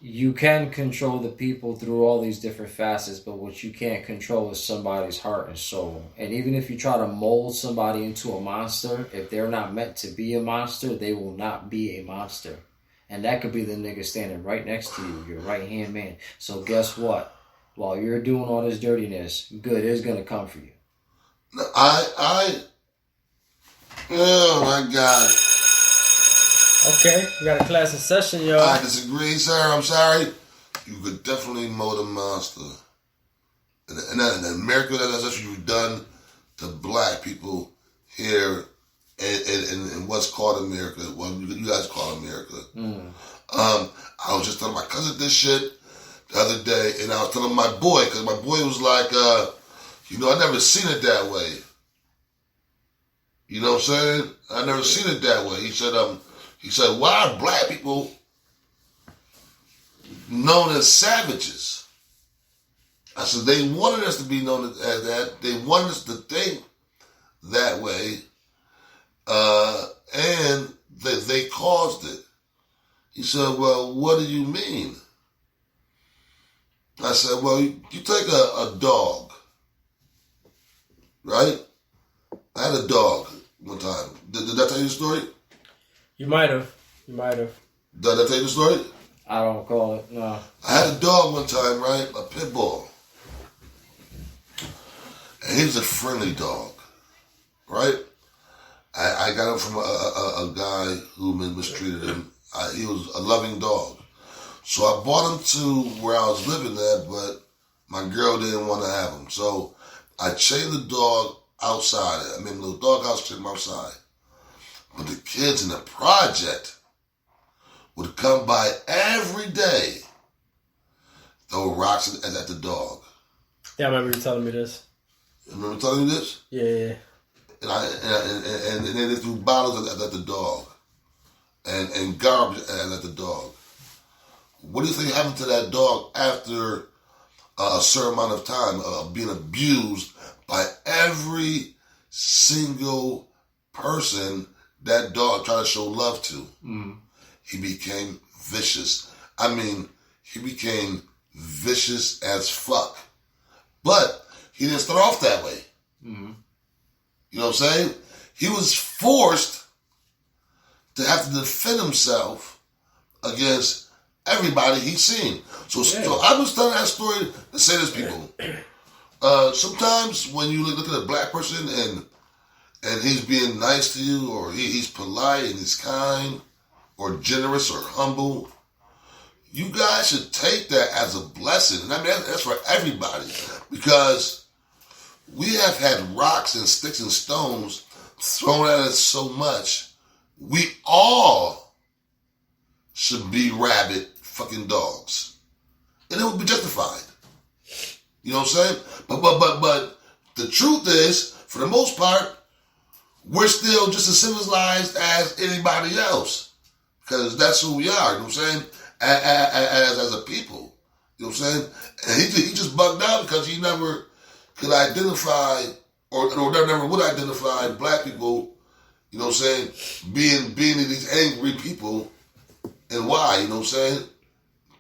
You can control the people through all these different facets, but what you can't control is somebody's heart and soul. And even if you try to mold somebody into a monster, if they're not meant to be a monster, they will not be a monster. And that could be the nigga standing right next to you, your right-hand man. So guess what? While you're doing all this dirtiness, good is going to come for you. Oh my God. Okay, we got a class in session, y'all. I disagree, sir. I'm sorry. You could definitely mold a monster. And in America, that's what you've done to black people here in what's called America. Well, you guys call America. I was just telling my cousin this shit the other day, and I was telling my boy, because my boy was like, I never seen it that way. You know what I'm saying? I never seen it that way. He said, why are black people known as savages? I said, they wanted us to be known as that. They wanted us to think that way. And they caused it. He said, well, what do you mean? I said, well, you take a dog, right? I had a dog one time. Did that tell you the story? You might have. Did I tell you the story? I don't call it. No. I had a dog one time, right? A pit bull. And he was a friendly dog, right? I got him from a guy who mistreated him. He was a loving dog. So I brought him to where I was living at, but my girl didn't want to have him. So I chained the dog outside. I mean, the doghouse chained him outside. But the kids in the project would come by every day, throw rocks at the dog. Yeah, I remember you telling me this. You remember telling you this? Yeah. And then they threw bottles at the dog. And garbage at the dog. What do you think happened to that dog after a certain amount of time of being abused by every single person that dog tried to show love to? Mm. He became vicious. I mean, he became vicious as fuck. But he didn't start off that way. Mm-hmm. You know what I'm saying? He was forced to have to defend himself against everybody he's seen. So I was telling that story to say this, people. Sometimes when you look at a black person and he's being nice to you, or he's polite and he's kind, or generous or humble, you guys should take that as a blessing. And I mean, that's for everybody. Because we have had rocks and sticks and stones thrown at us so much, we all should be rabid fucking dogs. And it would be justified. You know what I'm saying? But the truth is, for the most part, we're still just as civilized as anybody else. Because that's who we are, you know what I'm saying? As a people. You know what I'm saying? And he just bugged out because he never could identify or never would identify black people, you know what I'm saying, being these angry people, and why, you know what I'm saying?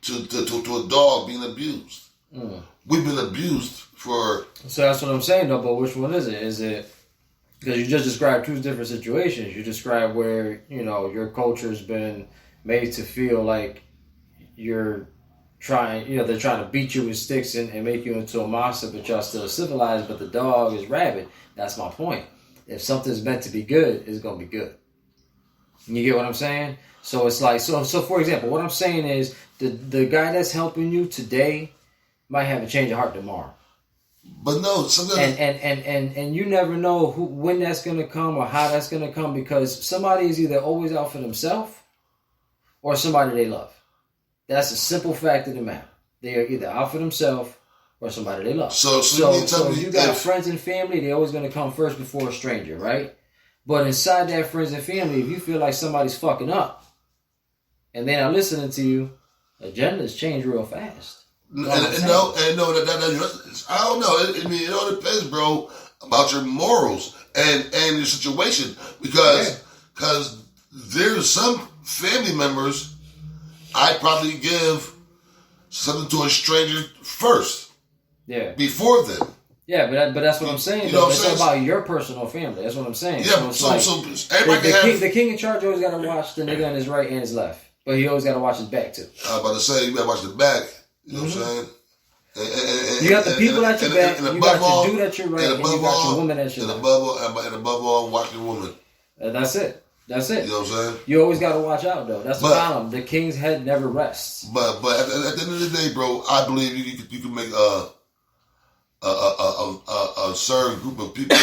To a dog being abused. Mm. We've been abused for... So that's what I'm saying, though, but which one is it? Is it... Because you just described two different situations. You described where, you know, your culture's been made to feel like you're trying, you know, they're trying to beat you with sticks and make you into a monster, but y'all still civilized, but the dog is rabid. That's my point. If something's meant to be good, it's going to be good. You get what I'm saying? So it's like, so for example, what I'm saying is the guy that's helping you today might have a change of heart tomorrow. But no, and you never know when that's gonna come or how that's gonna come, because somebody is either always out for themselves or somebody they love. That's a simple fact of the matter. They are either out for themselves or somebody they love. So you got friends and family, they're always gonna come first before a stranger, right? But inside that friends and family, if you feel like somebody's fucking up and they're not listening to you, agendas change real fast. I don't know. I mean, it all depends, bro, about your morals and your situation, because there's some family members I'd probably give something to a stranger first, before them. Yeah, but that's what I'm saying. Though. It's about your personal family. That's what I'm saying. Yeah, so the king in charge always got to watch the nigga on his right and his left, but he always got to watch his back too. I was about to say, you got to watch the back. You know what I'm saying? And you got the people at your back, you got your dude at your right, and you got your woman at your left. And above all, watch your woman. And that's it. That's it. You know what I'm saying? You always got to watch out, though. That's the problem. The king's head never rests. But at the end of the day, bro, I believe you can make a certain group of people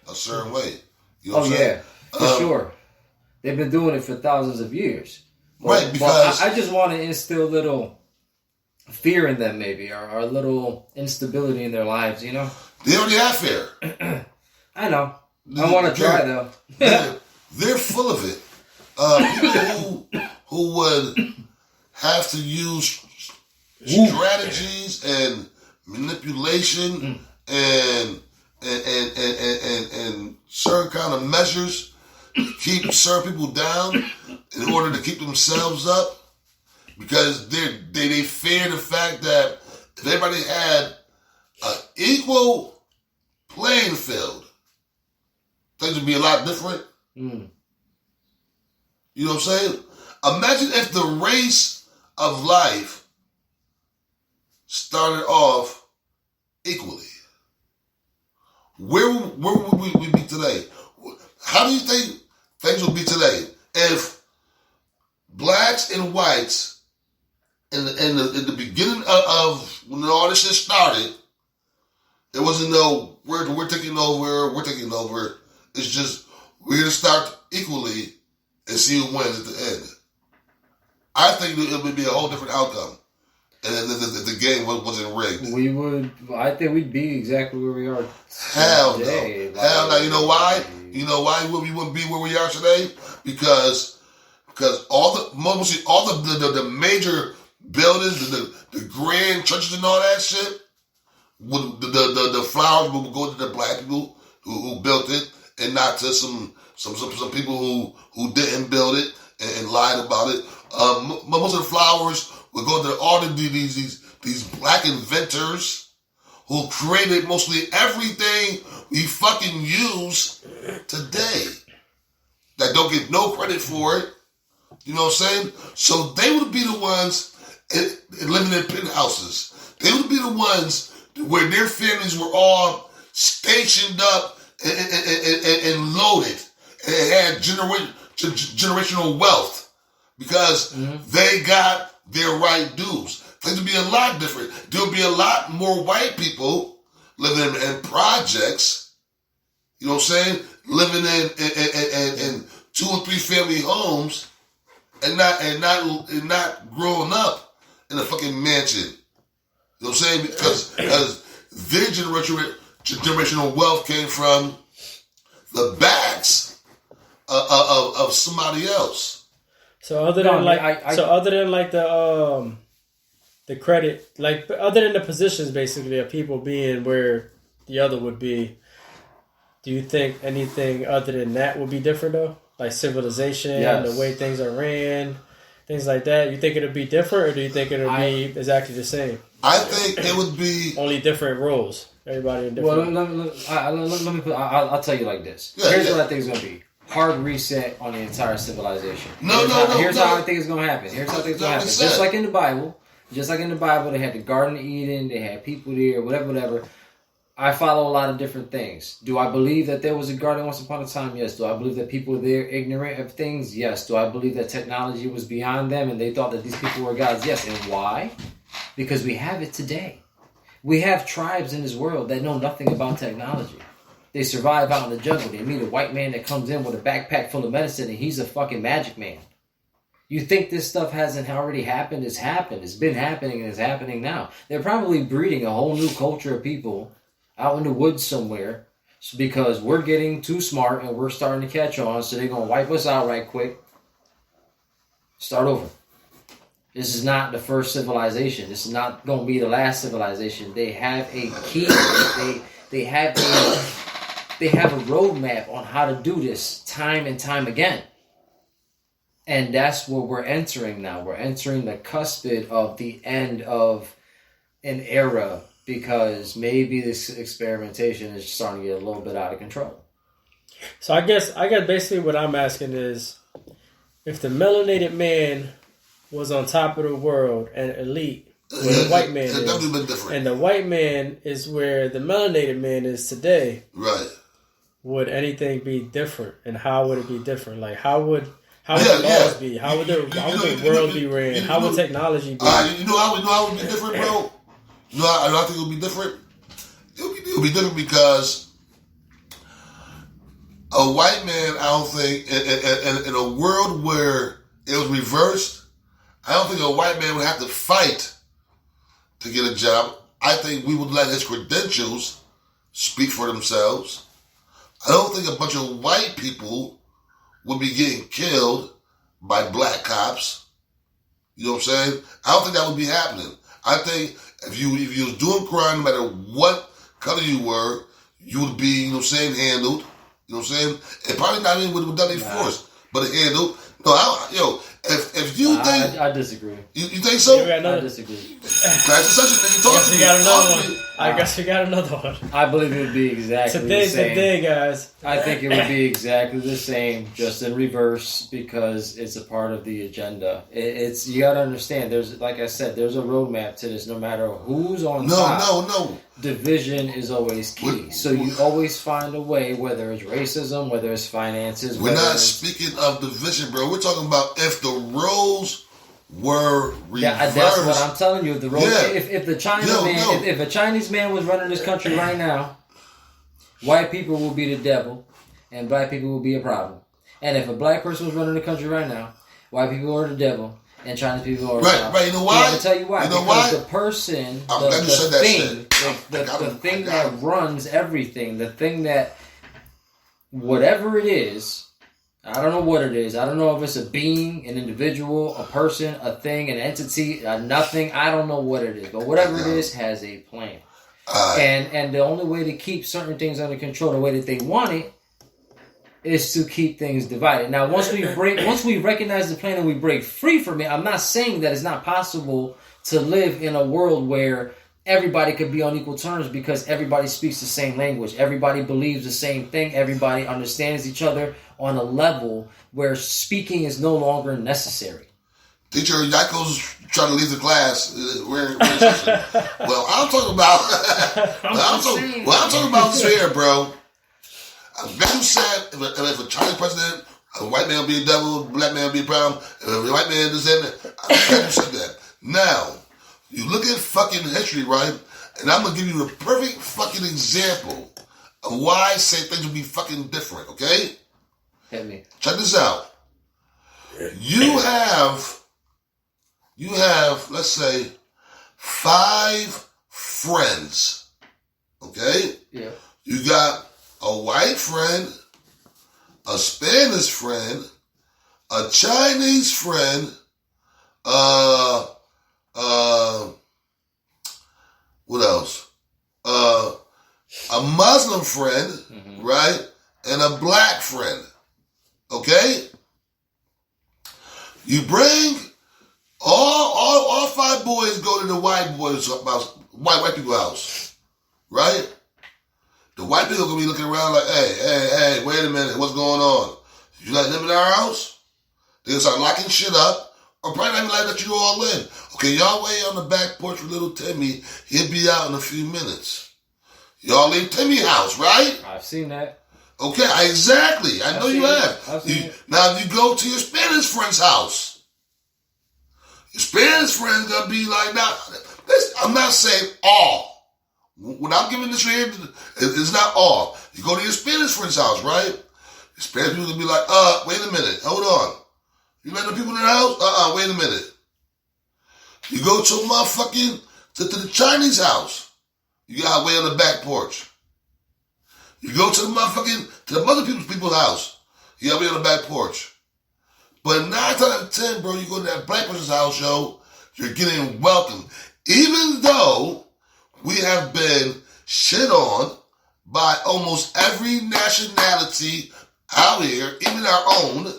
a certain way. You know what I'm saying? For sure. They've been doing it for thousands of years. Right, because... I just want to instill little fear in them, maybe, or a little instability in their lives, you know? They already have fear. I know. I want to try, though. They're full of it. People who would have to use strategies and manipulation and certain kind of measures to keep certain people down in order to keep themselves up, because they fear the fact that if everybody had an equal playing field, things would be a lot different. Mm. You know what I'm saying? Imagine if the race of life started off equally. Where would we be today? How do you think things would be today if blacks and whites in the beginning of when all this shit started, there wasn't no we're taking over. It's just we're gonna start equally and see who wins at the end. I think it would be a whole different outcome, and the game wasn't rigged. I think we'd be exactly where we are Hell today. no. Hell no. You know why? You know why we wouldn't be where we are today? Because mostly all the major buildings, the grand churches and all that shit, the flowers would go to the black people who built it, and not to some people who didn't build it and lied about it. Most of the flowers would go to all these black inventors who created mostly everything we fucking use today that don't get no credit for it. You know what I'm saying? So they would be the ones living in penthouses. They would be the ones where their families were all stationed up and loaded and had generational wealth because they got their right dues. Things would be a lot different. There would be a lot more white people living in projects. You know what I'm saying? Living in 2 or 3 family homes and not growing up in a fucking mansion. You know what I'm saying? Because their generational wealth came from the backs of somebody else. So other than the credit, like other than the positions basically of people being where the other would be, do you think anything other than that would be different though? Like civilization, the way things are ran, things like that. You think it'll be different, or do you think it'll be exactly the same? I think it would be only different roles. Everybody in different. Well, let me put. I'll tell you like this. Here's what I think is going to be. Hard reset on the entire civilization. Here's how I think it's going to happen. Just like in the Bible, they had the Garden of Eden, they had people there, whatever. I follow a lot of different things. Do I believe that there was a garden once upon a time? Yes. Do I believe that people were there ignorant of things? Yes. Do I believe that technology was beyond them and they thought that these people were gods? Yes. And why? Because we have it today. We have tribes in this world that know nothing about technology. They survive out in the jungle. They meet a white man that comes in with a backpack full of medicine and he's a fucking magic man. You think this stuff hasn't already happened? It's happened. It's been happening and it's happening now. They're probably breeding a whole new culture of people out in the woods somewhere because we're getting too smart and we're starting to catch on, so they're going to wipe us out right quick. Start over. This is not the first civilization. This is not going to be the last civilization. They have a key. They have a roadmap on how to do this time and time again. And that's what we're entering now. We're entering the cusp of the end of an era because maybe this experimentation is starting to get a little bit out of control. So I guess basically what I'm asking is, if the melanated man was on top of the world and elite, where the white man is, and the white man is where the melanated man is today, right? Would anything be different, and how would it be different? Like how would the laws be? How would the world be ran? How would technology be? You know how it would be different, bro. You know, I think it would be different. It would be different because a white man, I don't think, in a world where it was reversed, I don't think a white man would have to fight to get a job. I think we would let his credentials speak for themselves. I don't think a bunch of white people would be getting killed by black cops. You know what I'm saying? I don't think that would be happening. I think if you was doing crime, no matter what color you were, you would be, you know what I'm saying, handled. You know what I'm saying? And probably not even with deadly force, but handled. No, if you think... I disagree. You think so? I disagree. Class discussion, nigga. Talk to me. We got another Talk to me. one. I guess we got another one. I believe it would be exactly Today's the same. the day, guys. I think it would be exactly the same, just in reverse, because it's a part of the agenda. It's you got to understand. There's, like I said, there's a roadmap to this. No matter who's on top, No. Division is always key. So you always find a way, whether it's racism, whether it's finances. We're not speaking of division, bro. We're talking about if the roles were reversed. Yeah, that's what I'm telling you. The roles, Yeah. if the China man, if a Chinese man was running this country right now, white people will be the devil, and black people will be a problem. And if a black person was running the country right now, white people are the devil, and Chinese people are the problem. Right. You know why? I can tell you why. You know because why? the person, I'm glad you said that the thing that runs everything, the thing that, whatever it is, I don't know what it is. I don't know if it's a being, an individual, a person, a thing, an entity, a nothing. I don't know what it is. But whatever it is has a plan. And the only way to keep certain things under control, the way that they want it, is to keep things divided. Now, once we recognize the plan and we break free from it, I'm not saying that it's not possible to live in a world where everybody could be on equal terms because everybody speaks the same language. Everybody believes the same thing. Everybody understands each other on a level where speaking is no longer necessary. Teacher Yako's trying to leave the class. Well, I'm talking about. I'm talking about this here, bro. Like you said, if a Chinese president, a white man will be a devil, a black man will be a problem. If a white man is in it, I'm glad you said that. Now, you look at fucking history, right? And I'm gonna give you the perfect fucking example of why I say things will be fucking different. Okay? Hit me. Check this out. You have, let's say, 5 friends. Okay? Yeah. You got a white friend, a Spanish friend, a Chinese friend, what else? A Muslim friend, right? And a black friend. Okay? You bring all 5 boys go to the white people's house, right? The white people gonna be looking around like, hey, wait a minute, what's going on? You let them in our house? They'll start locking shit up, or probably not even like that you all in. Okay, y'all wait on the back porch with little Timmy. He'll be out in a few minutes. Y'all leave Timmy's house, right? I've seen that. Okay, exactly. I know you have. Now you go to your Spanish friend's house. Your Spanish friend's gonna be like, now, I'm not saying all. When I'm giving this here, it's not all. You go to your Spanish friend's house, right? Your Spanish people will be like, wait a minute, hold on. You letting the people in the house? Wait a minute. You go to to the Chinese house. You gotta wait on the back porch. You go to the other people's house. You gotta wait on the back porch. But 9 times out of 10, bro, you go to that black person's house, yo, you're getting welcomed. Even though we have been shit on by almost every nationality out here, even our own.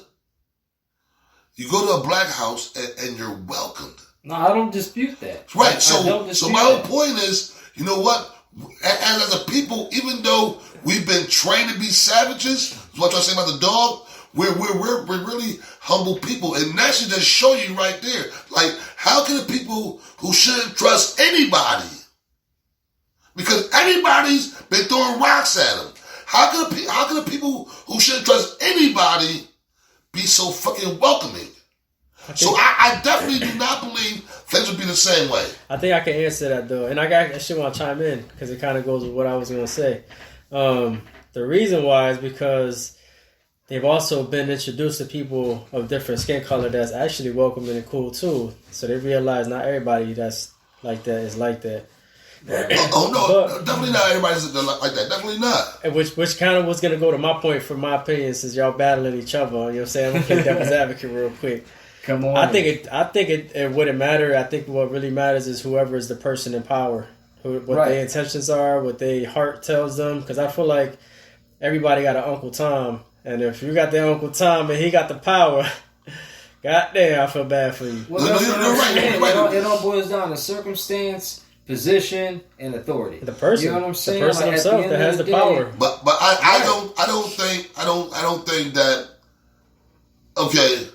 You go to a black house and you're welcomed. No, I don't dispute that. Right. So my whole point is, you know what? As a people, even though we've been trained to be savages, that's what I say about the dog. We're really humble people, and that should just show you right there. Like, how can the people who shouldn't trust anybody? Because everybody's been throwing rocks at them. How can the people who shouldn't trust anybody be so fucking welcoming? So I definitely do not believe things will be the same way. I think I can answer that though, and I actually want to chime in because it kind of goes with what I was going to say. The reason why is because they've also been introduced to people of different skin color that's actually welcoming and cool too. So they realize not everybody that's like that is like that. Definitely not everybody's like that. Definitely not. Which kind of was going to go to my point, from my opinion, since y'all battling each other. You know what I'm saying? I'm going to play devil's advocate real quick. Come on. I think it wouldn't matter. I think what really matters is whoever is the person in power, what their intentions are, what their heart tells them. Because I feel like everybody got an Uncle Tom, and if you got their Uncle Tom and he got the power, God damn, I feel bad for you. Well, that's what I'm saying. It all boils down to circumstance, position, and authority. The person, you know what I'm saying? the person like, himself that has the power. But I don't think that. Okay,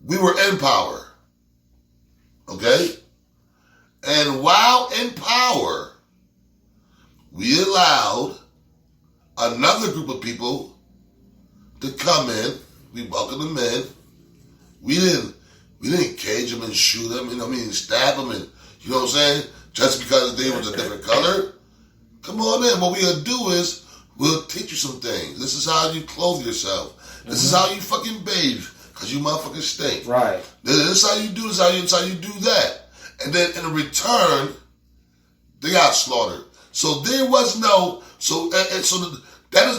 we were in power. Okay, and while in power, we allowed another group of people to come in. We welcomed them in. We didn't cage them and shoot them. You know what I mean? Stab them and you know what I'm saying? Just because they was a different color. Come on in. What we gonna do is we'll teach you some things. This is how you clothe yourself. This is how you fucking bathe. Cause you motherfucking stink. Right. This is how you do this. This is how you do that. And then in return, they got slaughtered. So there was no. So that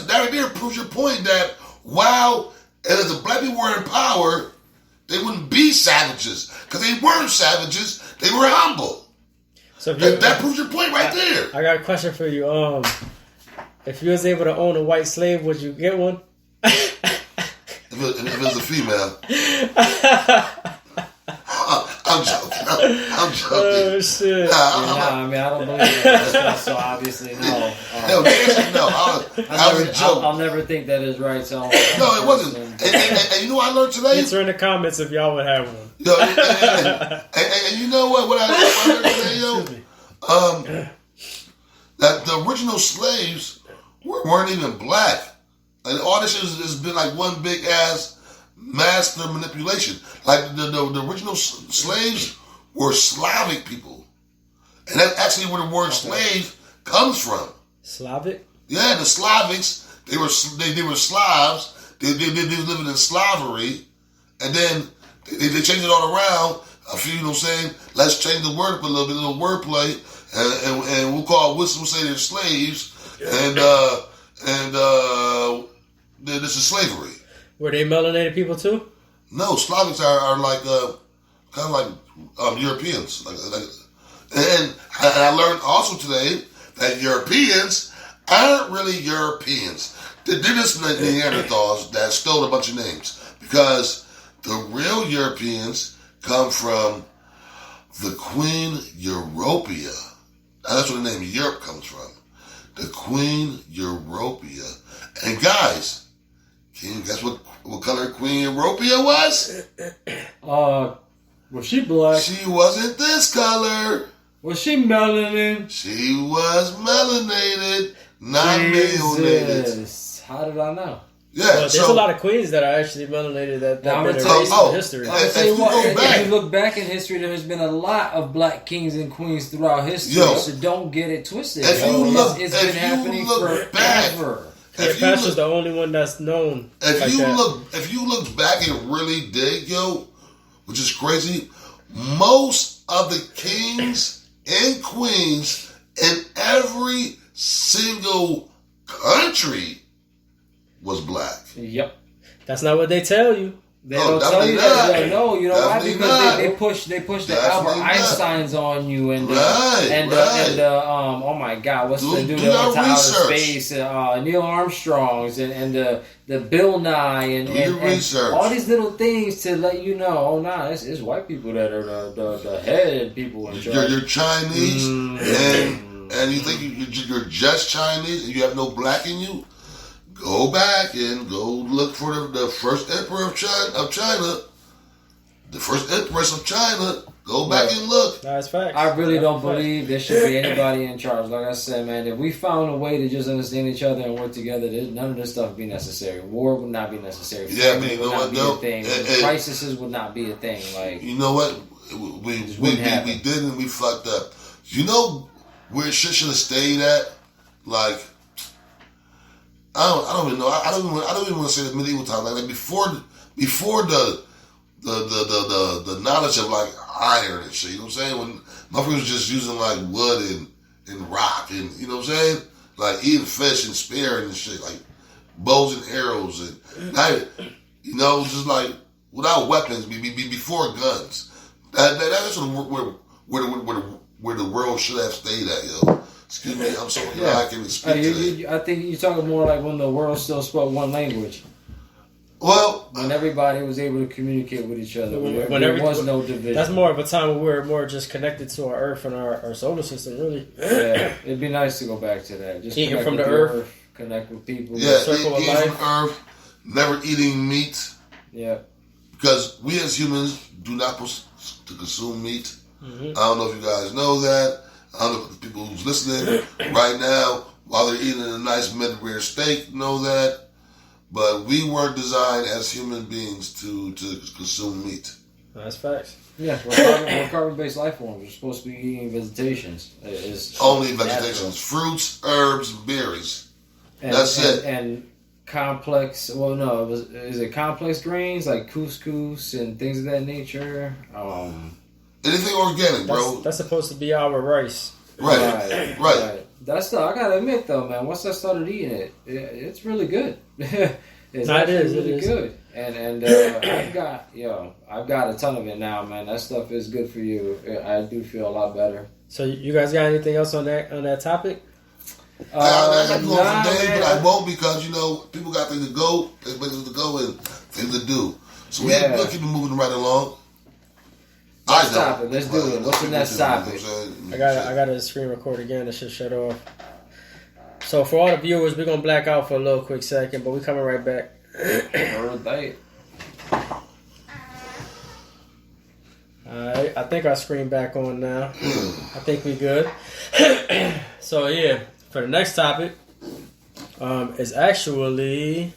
right there proves your point that while as the black people were in power, they wouldn't be savages because they weren't savages. They were humble. So if that proves your point right there. I got a question for you. If you was able to own a white slave, would you get one? If it was a female. I'm joking. I'm joking. Oh, shit. I mean, I don't believe that. So obviously, no. No, I was joking. I'll never think that is right. So no, it wasn't. And you know what I learned today? Answer in the comments if y'all would have one. Yo, and you know what I learned today, yo? That the original slaves weren't even black. Like, all this shit has been like one big ass master manipulation. Like the original slaves were Slavic people, and that's actually where the word slave comes from. Slavic? Yeah, the Slavics. They were Slavs. They were living in slavery, and then they changed it all around. A few, you know what I'm saying? Let's change the word up a little bit, a little wordplay, and we'll we'll say they're slaves, and this is slavery. Were they melanated people too? No, Slavics are like kind of like Europeans. And I learned also today that Europeans aren't really Europeans. They're just Neanderthals that stole a bunch of names because the real Europeans come from the Queen Europea. That's where the name Europe comes from. The Queen Europea. And guys, can you guess what color Queen Europea was? Was she black? She wasn't this color. Was she melanin? She was melanated, not neonated. How did I know? Yeah, well, there's a lot of queens that are actually melanated that been erased from history. If you look back in history, there's been a lot of black kings and queens throughout history. So don't get it twisted. It's been happening forever. Cleopatra's the only one that's known. If you look back and really dig, yo, which is crazy, most of the kings and queens in every single country was black. Yep. That's not what they tell you. They don't tell you that. No, you know why? Because they push the Albert Einsteins on you and oh my God, what's the dude that went to outer space? Neil Armstrong's and the Bill Nye and all these little things to let you know. Oh nah, it's white people that are the head people in charge. You're Chinese and you think you're just Chinese and you have no black in you. Go back and go look for the first emperor of China, the first empress of China. Go back and look. That's facts. I really don't believe there should be anybody in charge. Like I said, man, if we found a way to just understand each other and work together, none of this stuff would be necessary. War would not be necessary. Yeah, man, you know what? No, crises would not be a thing. Like, you know what? We did and we fucked up. You know where shit should have stayed at? Like, I don't even know. I don't even want to say the medieval time. Like before the knowledge of like iron and shit. You know what I'm saying? When motherfuckers was just using like wood and rock and you know what I'm saying? Like eating fish and spearing and shit, like bows and arrows and you know, just like without weapons, before guns. That's where the world should have stayed at, yo. Excuse me, I'm sorry. I can't speak today. I think you're talking more like when the world still spoke one language. Well, when everybody was able to communicate with each other. When There was no division. That's more of a time when we're more just connected to our Earth and our solar system, really. Yeah, it'd be nice to go back to that. Just Eating connect from with the Earth, connect with people. yeah, circle of eating life. from Earth, never eating meat. Yeah. Because we as humans do not supposed to consume meat. Mm-hmm. I don't know if you guys know that. I don't know if the people who's listening right now, while they're eating a nice mid-rare steak, know that. But we weren't designed as human beings to consume meat. That's facts. Yeah, we're carbon-based life forms. We're supposed to be eating visitations. It's Only natural. vegetations, fruits, herbs, berries. And, That's and, it. And complex, well, no, is it complex grains like couscous and things of that nature? Anything organic, bro. That's supposed to be our rice. Right. That's I gotta admit though, man. Once I started eating it, it's really good. It's No, it actually is, really it is. good. And I've got a ton of it now, man. That stuff is good for you. I do feel a lot better. So you guys got anything else on that topic? I could go Nah, for days, man, but I won't because, people got things to go, places to go, and things to do. So we'll keep it moving right along. Next topic. Let's do it. What's the next topic? I got a screen record again. That should shut off. So for all the viewers, we're gonna black out for a little quick second, but we're coming right back. Alright, I think our screen back on now. I think we good. So yeah, for the next topic, is actually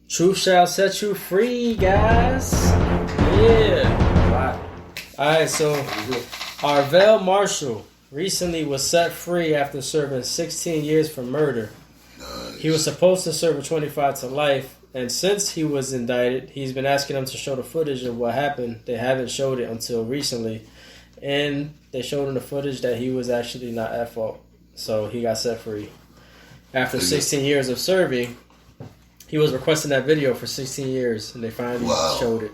truth shall set you free, guys. Yeah. Alright, so Arvel Marshall recently was set free after serving 16 years for murder. Nice. He was supposed to serve a 25 to life, and since he was indicted, he's been asking them to show the footage of what happened. They haven't showed it until recently, and they showed him the footage that he was actually not at fault. So he got set free. After 16 years of serving, he was requesting that video for 16 years, and they finally showed it.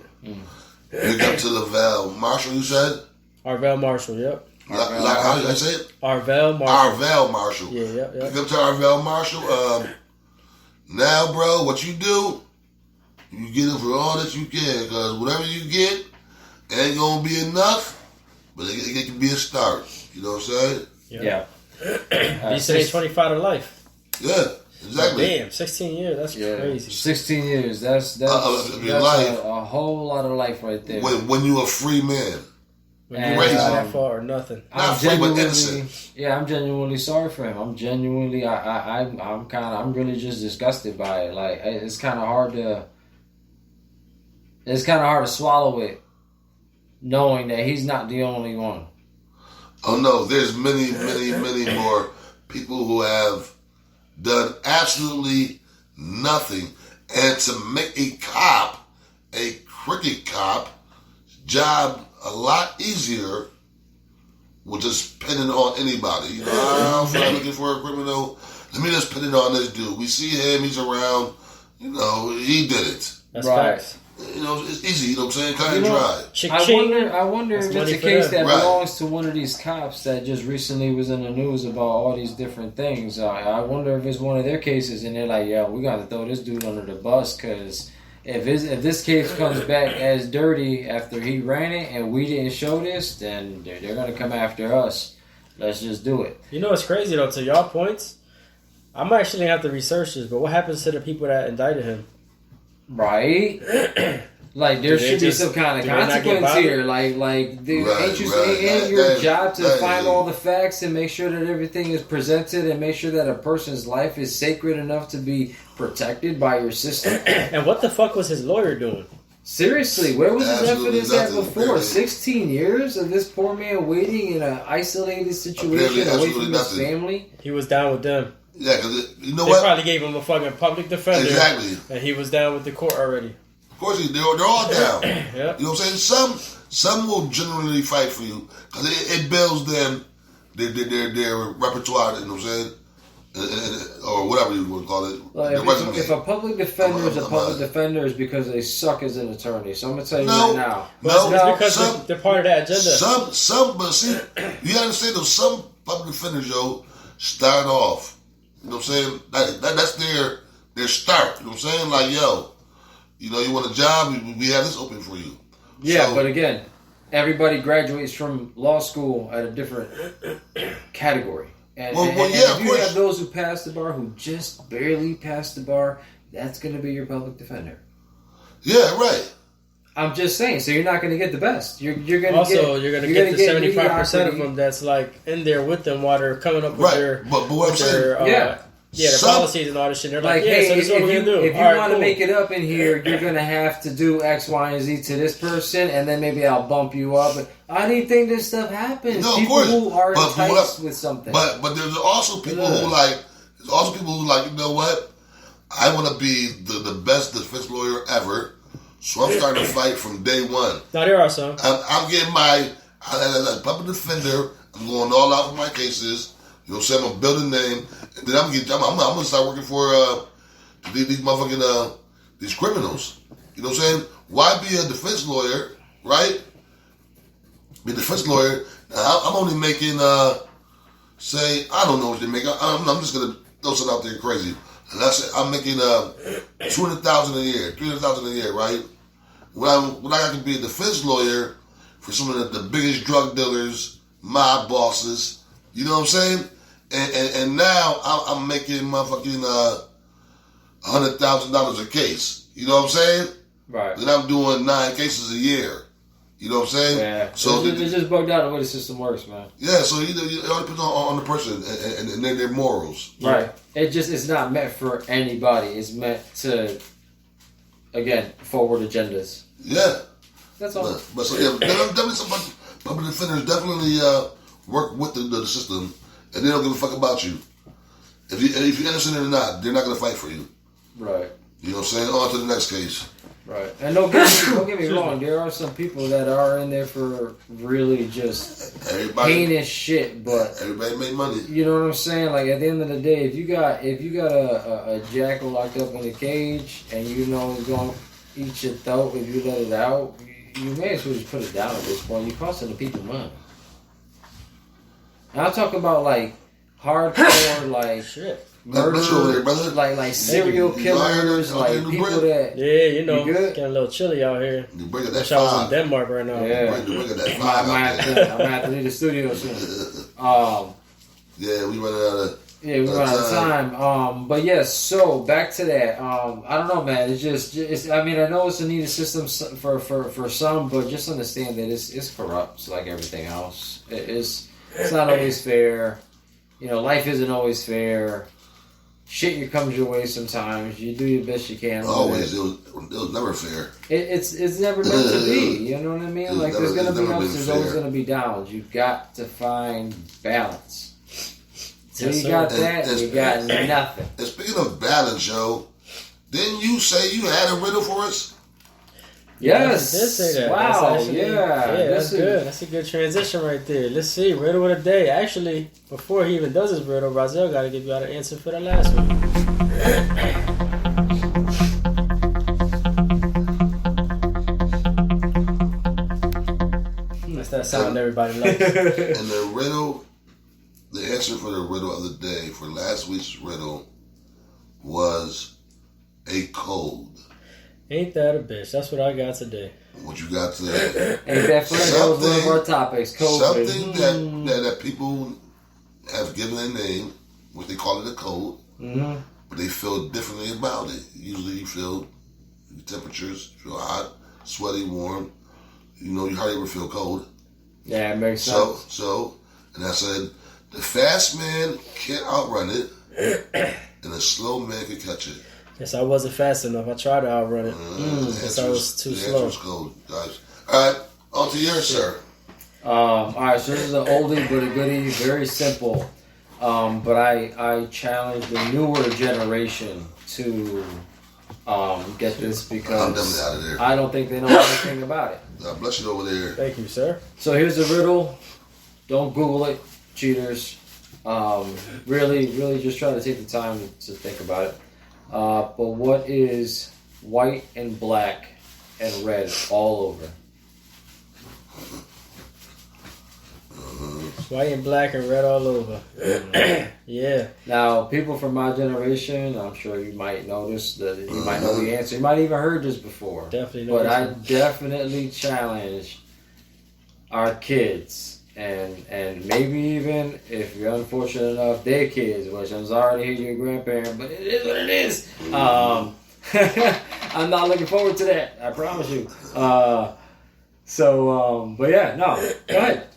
Big up to Lavelle Marshall, you said? Arvel Marshall, yep. How did I say it? Arvel Marshall. Arvel Marshall. Yeah, yep. Big up to Arvel Marshall. Now, bro, what you do, you get it for all that you can, because whatever you get, it ain't going to be enough, but it can be a start. You know what I'm saying? Yeah. He said he's 25 to life. Yeah, exactly. Damn, 16 years. That's crazy. 16 years. That's life. a whole lot of life right there. When you're a free man. When you ain't that far or nothing. Not free, but innocent. Yeah, I'm genuinely sorry for him. I'm genuinely, I'm really just disgusted by it. Like, it's kind of hard to swallow it, knowing that he's not the only one. Oh no, there's many, many, many more people who have done absolutely nothing. And to make a cricket cop, job a lot easier with just pinning on anybody. I'm looking for a criminal. Let me just pin it on this dude. We see him, he's around. He did it. That's right. facts. It's easy, you know what I'm saying? Kind of dry. I wonder if money it's a for case them. that belongs to one of these cops that just recently was in the news about all these different things. I wonder if it's one of their cases and they're like, yeah, we got to throw this dude under the bus because if this case comes back as dirty after he ran it and we didn't show this, then they're going to come after us. Let's just do it. You know what's crazy though, to y'all points? I'm actually going to have to research this, but what happens to the people that indicted him? Right? Like there should be some kind of consequence here. Ain't your job to find all the facts and make sure that everything is presented and make sure that a person's life is sacred enough to be protected by your system? And what the fuck was his lawyer doing? Seriously, where was his evidence at before? Barely. 16 years of this poor man waiting in an isolated situation away from his family? He was down with them. Yeah, because you know They what? probably gave him a fucking public defender. Exactly. And he was down with the court already. Of course, they're all down. Yep. You know what I'm saying? Some will generally fight for you because it builds them their repertoire. You know what I'm saying? Or whatever you want to call it. Well, if a public defender is a public defender, it's because they suck as an attorney. So I'm gonna tell you right now. It's because they're part of that agenda. But see, you understand though. Some public defenders, start off. You know what I'm saying? That's their start. You know what I'm saying? Like, You know, you want a job? We have this open for you. Yeah, So, but again, everybody graduates from law school at a different category. And, Well, and yeah, if of you course. have those who pass the bar, who just barely passed the bar, that's going to be your public defender. yeah, right. I'm just saying. So you're not going to get the best. You're going to Also, you're gonna get the 75% of mediocrity. them that's like in there with them while they're coming up with Right. their But what I'm with their saying, their Some- policies and all this shit. They're like, yeah, hey, so this is what we're gonna do. if you All right, want to cool. make it up in here, you're going to have to do X, Y, and Z to this person, and then maybe I'll bump you up. But I didn't think this stuff happens. No, of People course. who are But enticed with something. But there's also people who like. There's also people who like. You know what? I want to be the best defense lawyer ever. So I'm starting to fight from day one. Now there are some. I'm getting my as a public defender. I'm going all out for my cases. You know what I'm saying? I'm gonna build a name, and then I'm gonna start working for these motherfucking these criminals. You know what I'm saying? Why be a defense lawyer, right? Be a defense lawyer. Now, I'm only making say I don't know what they make. I'm just gonna throw something out there crazy. And I'm making $200,000 a year, $300,000 a year, right? When I got to be a defense lawyer for some of the biggest drug dealers, mob bosses, you know what I'm saying? And now I'm making motherfucking $100,000 a case. You know what I'm saying? right. Then I'm doing 9 cases a year. You know what I'm saying? Yeah. So it's just bugged out the way the system works, man. yeah, so it all depends on the person and their morals. Right. It's not meant for anybody. It's meant to, again, forward agendas. Yeah. That's all. But so yeah, definitely some public defenders definitely work with the system, and they don't give a fuck about you. If you're innocent or not, they're not gonna fight for you. Right. You know what I'm saying? On to the next case. Right. And don't get me wrong. There are some people that are in there for really just heinous shit, but Everybody make money. you know what I'm saying? Like at the end of the day, if you got a jackal locked up in a cage and you know he's gonna eat your throat if you let it out, you may as well just put it down at this point. You're costing the people money. And I'm talking about like hardcore like Shit. Bless you over there, brother. like serial You killers, lying, like okay, people bread? that Yeah, you know, You good? getting a little chilly out here. You bring it that Wish I was in 5. Denmark right now. Yeah. You bring it that 5 I out might there. have to leave the studio soon. Yeah, we running out of. Yeah, we're out of time. But yes, so back to that. I don't know, man. It's just I mean, I know it's a needed system for some, but just understand that it's corrupt, like everything else. It's not always fair. You know, life isn't always fair. Shit comes your way sometimes. You do your best you can. with Always, it. it was never fair. It's never meant to be. You know what I mean? It's like there's never- gonna it's be never ups, been there's always fair. gonna be downs. You've got to find balance. Till Yes, you sir. got that, And- you got nothing. And speaking of balance, yo, didn't you say you had a riddle for us? Yes. I did say that. Wow. That's actually, yeah. that's good. That's a good transition right there. Let's see. Riddle of the day. Actually, before he even does his riddle, Razel got to give you out an answer for the last one. That's that sound everybody likes. And the riddle, the answer for the riddle of the day for last week's riddle was a code. Ain't that a bitch? That's what I got today. What you got today? Ain't that funny? That was one of our topics. COVID. Something that people have given a name, what they call it a code, Mm-hmm. but they feel differently about it. Usually you feel temperatures, you feel hot, sweaty, warm. You know, you hardly ever feel cold. Yeah, it makes sense. And I said, the fast man can't outrun it, and the slow man can catch it. Guess I wasn't fast enough. I tried to outrun it. Guess I was too the slow. answer was cold, guys. All right, on to yours, sir. All right, so this is an oldie but a goodie, very simple. But I challenge the newer generation to get this I'm because definitely out of there. I don't think they know anything about it. God bless you over there. Thank you, sir. So here's the riddle. Don't Google it, cheaters. Really just try to take the time to think about it. But what is white and black and red all over? White and black and red all over. Yeah. Now, people from my generation, I'm sure you might notice that you might know the answer. You might even heard this before. Definitely know But this I one. definitely challenge our kids and maybe even if you're unfortunate enough, their kids, which I'm sorry to hear your grandparent, but it is what it is. I'm not looking forward to that. I promise you. But yeah, no. Go ahead.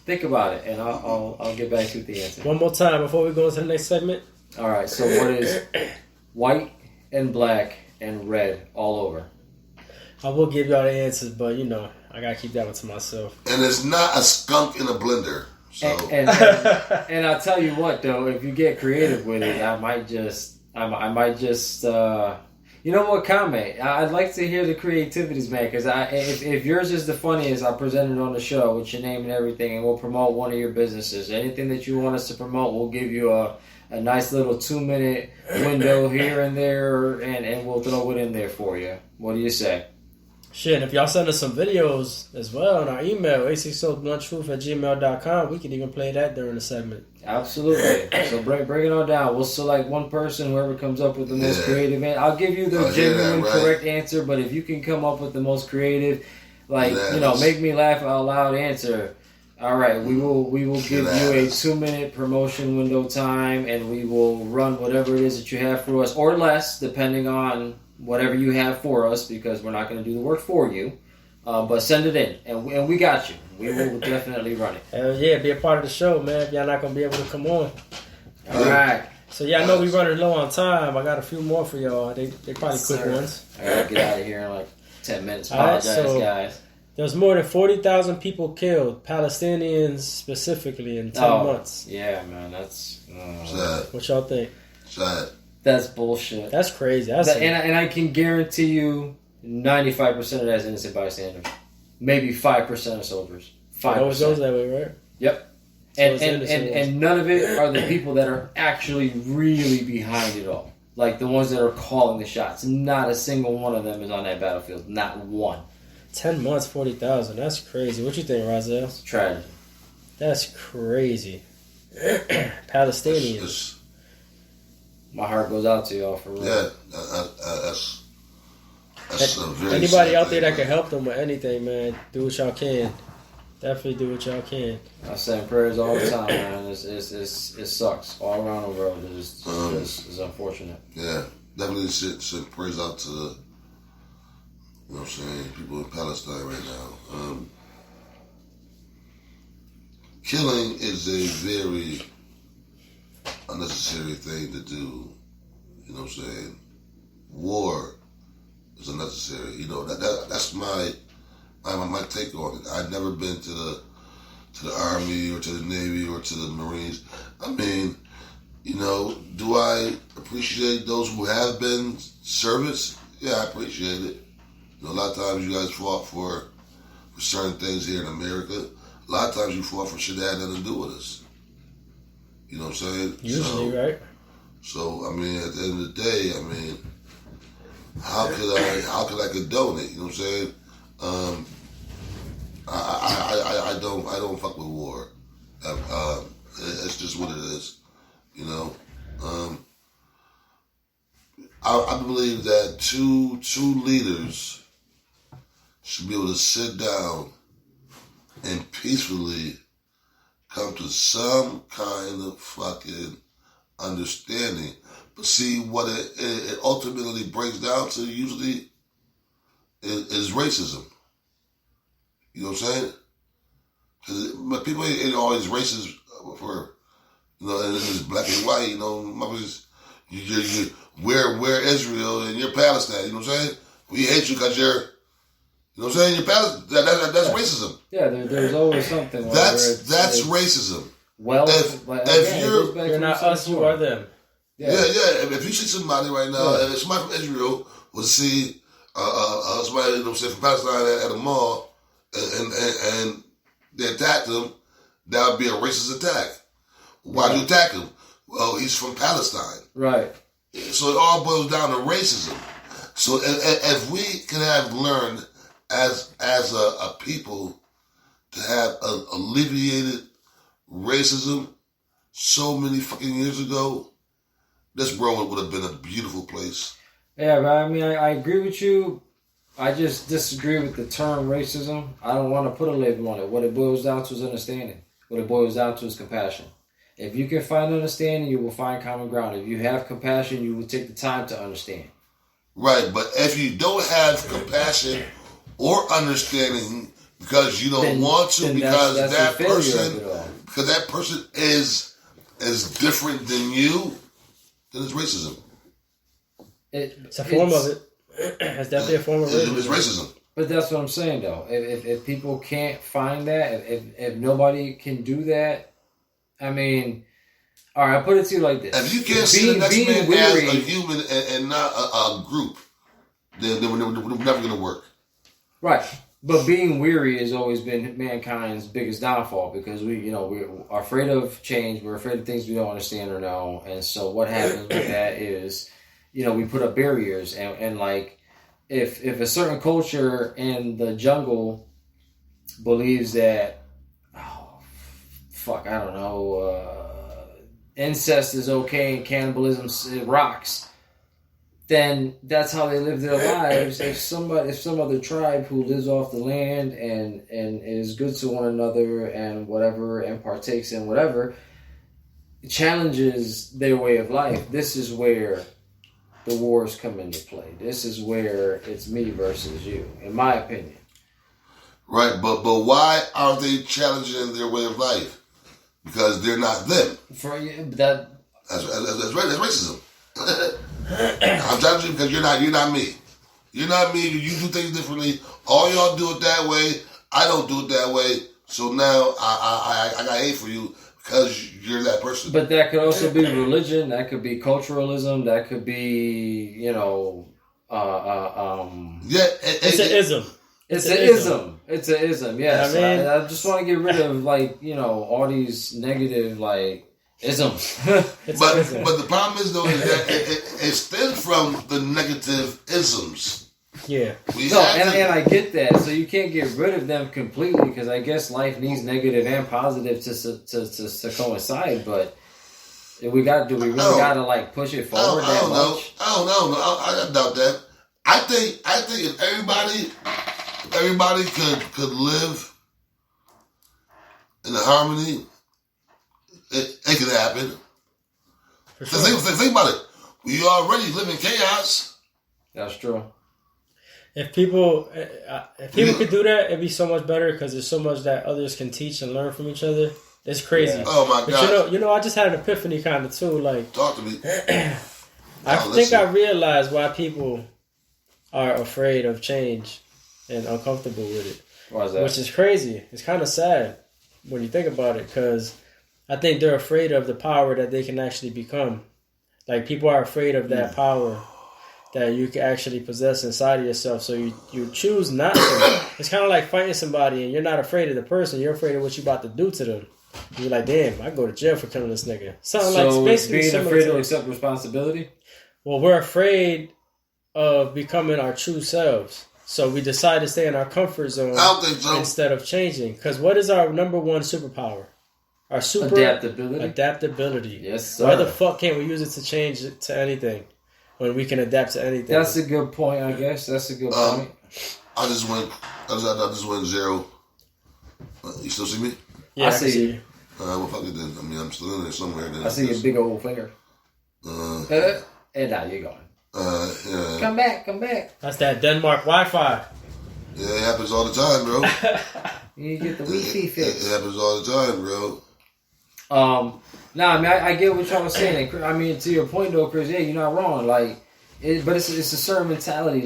Think about it, and I'll get back to you with the answer. One more time before we go into the next segment. All right. So what is white and black and red all over? I will give y'all the answers, but I gotta keep that one to myself. And it's not a skunk in a blender. So And I'll tell you what though, if you get creative with it, I might just you know what, comment. I'd like to hear the creativities, man, because if yours is the funniest, I'll present it on the show with your name and everything, and we'll promote one of your businesses. Anything that you want us to promote, we'll give you a nice little 2-minute window here and there, and we'll throw it in there for you. What do you say? Shit, if y'all send us some videos as well on our email, a60bluntruth@gmail.com, we can even play that during the segment. Absolutely. So bring it on down. We'll select one person, whoever comes up with the most creative answer. I'll give you the genuine correct answer, but if you can come up with the most creative, make me laugh out loud answer, all right, we will give you a 2-minute promotion window time, and we will run whatever it is that you have for us, or less, depending on whatever you have for us, because we're not going to do the work for you. But send it in, and we got you. We will definitely run it. Hell yeah, be a part of the show, man, if y'all not going to be able to come on. All right. So yeah, I know we're running low on time. I got a few more for y'all. They probably quick ones. I got to get out of here in like 10 minutes. All right, Apologize, guys. There's more than 40,000 people killed, Palestinians specifically, in 10 months. Yeah, man, that's... sad. What y'all think? Sad. That's bullshit. That's crazy. And I can guarantee you 95% of that's innocent bystanders. Maybe 5% of soldiers. 5%. It always goes that way, right? Yep. So And none of it are the people that are actually really behind it all. Like the ones that are calling the shots. Not a single one of them is on that battlefield. Not one. 10 months, 40,000. That's crazy. What you think, Razel? It's tragedy. That's crazy. Palestinians. My heart goes out to y'all for real. Yeah, that's a very anybody out there that can help them with anything, man, do what y'all can. Definitely do what y'all can. I send prayers all the time, man. It sucks all around the world. It's unfortunate. Yeah, definitely send prayers out to the, you know what I'm saying, people in Palestine right now. Killing is a very unnecessary thing to do. You know what I'm saying? War is unnecessary. You know, that's my take on it. I've never been to the Army or to the Navy or to the Marines. I mean, you know, do I appreciate those who have been service? Yeah, I appreciate it. You know, a lot of times you guys fought for certain things here in America. A lot of times you fought for shit that had nothing to do with us. You know what I'm saying? Usually, right? So, I mean, at the end of the day, I mean, how could I condone it? You know what I'm saying? I don't fuck with war. It's just what it is. You know? I believe that two leaders should be able to sit down and peacefully come to some kind of fucking understanding. But see, what it ultimately breaks down to usually is racism. You know what I'm saying? Because people ain't always racist for, you know, and it's black and white, you know, we're Israel and you're Palestine, you know what I'm saying? We hate you because you're, you know what I'm saying? You're Palestine. That's racism. Yeah, there's always something. That's racism. Well, if you're not us, you are them. Yeah. If you see somebody right now, if somebody from Israel would see somebody, you know what I'm saying, from Palestine at a mall, and they attacked him, that would be a racist attack. Why do you attack him? Well, he's from Palestine. Right. So it all boils down to racism. So if we can have learned as a people to have alleviated racism so many fucking years ago, this world would have been a beautiful place. Yeah, but I mean, I agree with you. I just disagree with the term racism. I don't want to put a label on it. What it boils down to is understanding. What it boils down to is compassion. If you can find understanding, you will find common ground. If you have compassion, you will take the time to understand. Right, but if you don't have compassion or understanding because you don't want to, because that person is different than you, then it's racism. It's a form of it. It's definitely a form of racism. It's racism. But that's what I'm saying, though. If people can't find that, if nobody can do that, I mean, all right, I put it to you like this. If you can't see the next man as a human and not a group, then we're never going to work. Right. But being weary has always been mankind's biggest downfall because we're afraid of change. We're afraid of things we don't understand or know. And so what happens with that is, we put up barriers and like if a certain culture in the jungle believes that, incest is okay and cannibalism rocks, then that's how they live their lives. If some other tribe who lives off the land and is good to one another and whatever and partakes in whatever challenges their way of life, this is where the wars come into play. This is where it's me versus you, in my opinion. Right, but why are they challenging their way of life? Because they're not them. That's racism. I'm challenging you because you're not me. You're not me. You do things differently. All y'all do it that way. I don't do it that way. So now I got hate for you because you're that person. But that could also be religion. That could be culturalism. That could be it's an ism. It's an ism. It's an ism. Yes. I just want to get rid of all these negative isms. but the problem is though is that it stems from the negative isms. Yeah. And I get that. So you can't get rid of them completely because I guess life needs negative and positive to coincide. But we got to push it forward that much? I don't know. I doubt that. I think if everybody could live in harmony, it could happen. For sure. Think about it. We already live in chaos. That's true. If people could do that, it'd be so much better because there's so much that others can teach and learn from each other. It's crazy. Yeah. Oh my God! But I just had an epiphany kind of too. Talk to me. I think I realized why people are afraid of change and uncomfortable with it. Why is that? Which is crazy. It's kind of sad when you think about it because I think they're afraid of the power that they can actually become. Like people are afraid of that power that you can actually possess inside of yourself. So you choose not to. It's kind of like fighting somebody and you're not afraid of the person. You're afraid of what you're about to do to them. You're like, damn, I go to jail for killing this nigga. So basically being afraid to accept responsibility? Well, we're afraid of becoming our true selves. So we decide to stay in our comfort zone instead of changing. Because what is our number one superpower? Our adaptability. Yes, sir. Why the fuck can't we use it to change it to anything when we can adapt to anything? That's a good point, I guess. That's a good point. I just went 0. You still see me? Yeah, I see you. Well, fuck it then. I mean, I'm still in there somewhere. Then I see your big old finger. And now you're going. Yeah. Come back. That's that Denmark Wi-Fi. Yeah, it happens all the time, bro. You get the Wi-Fi fix. It happens all the time, bro. I mean, I get what y'all was saying. I mean, to your point though, Chris, yeah, you're not wrong. But it's a certain mentality.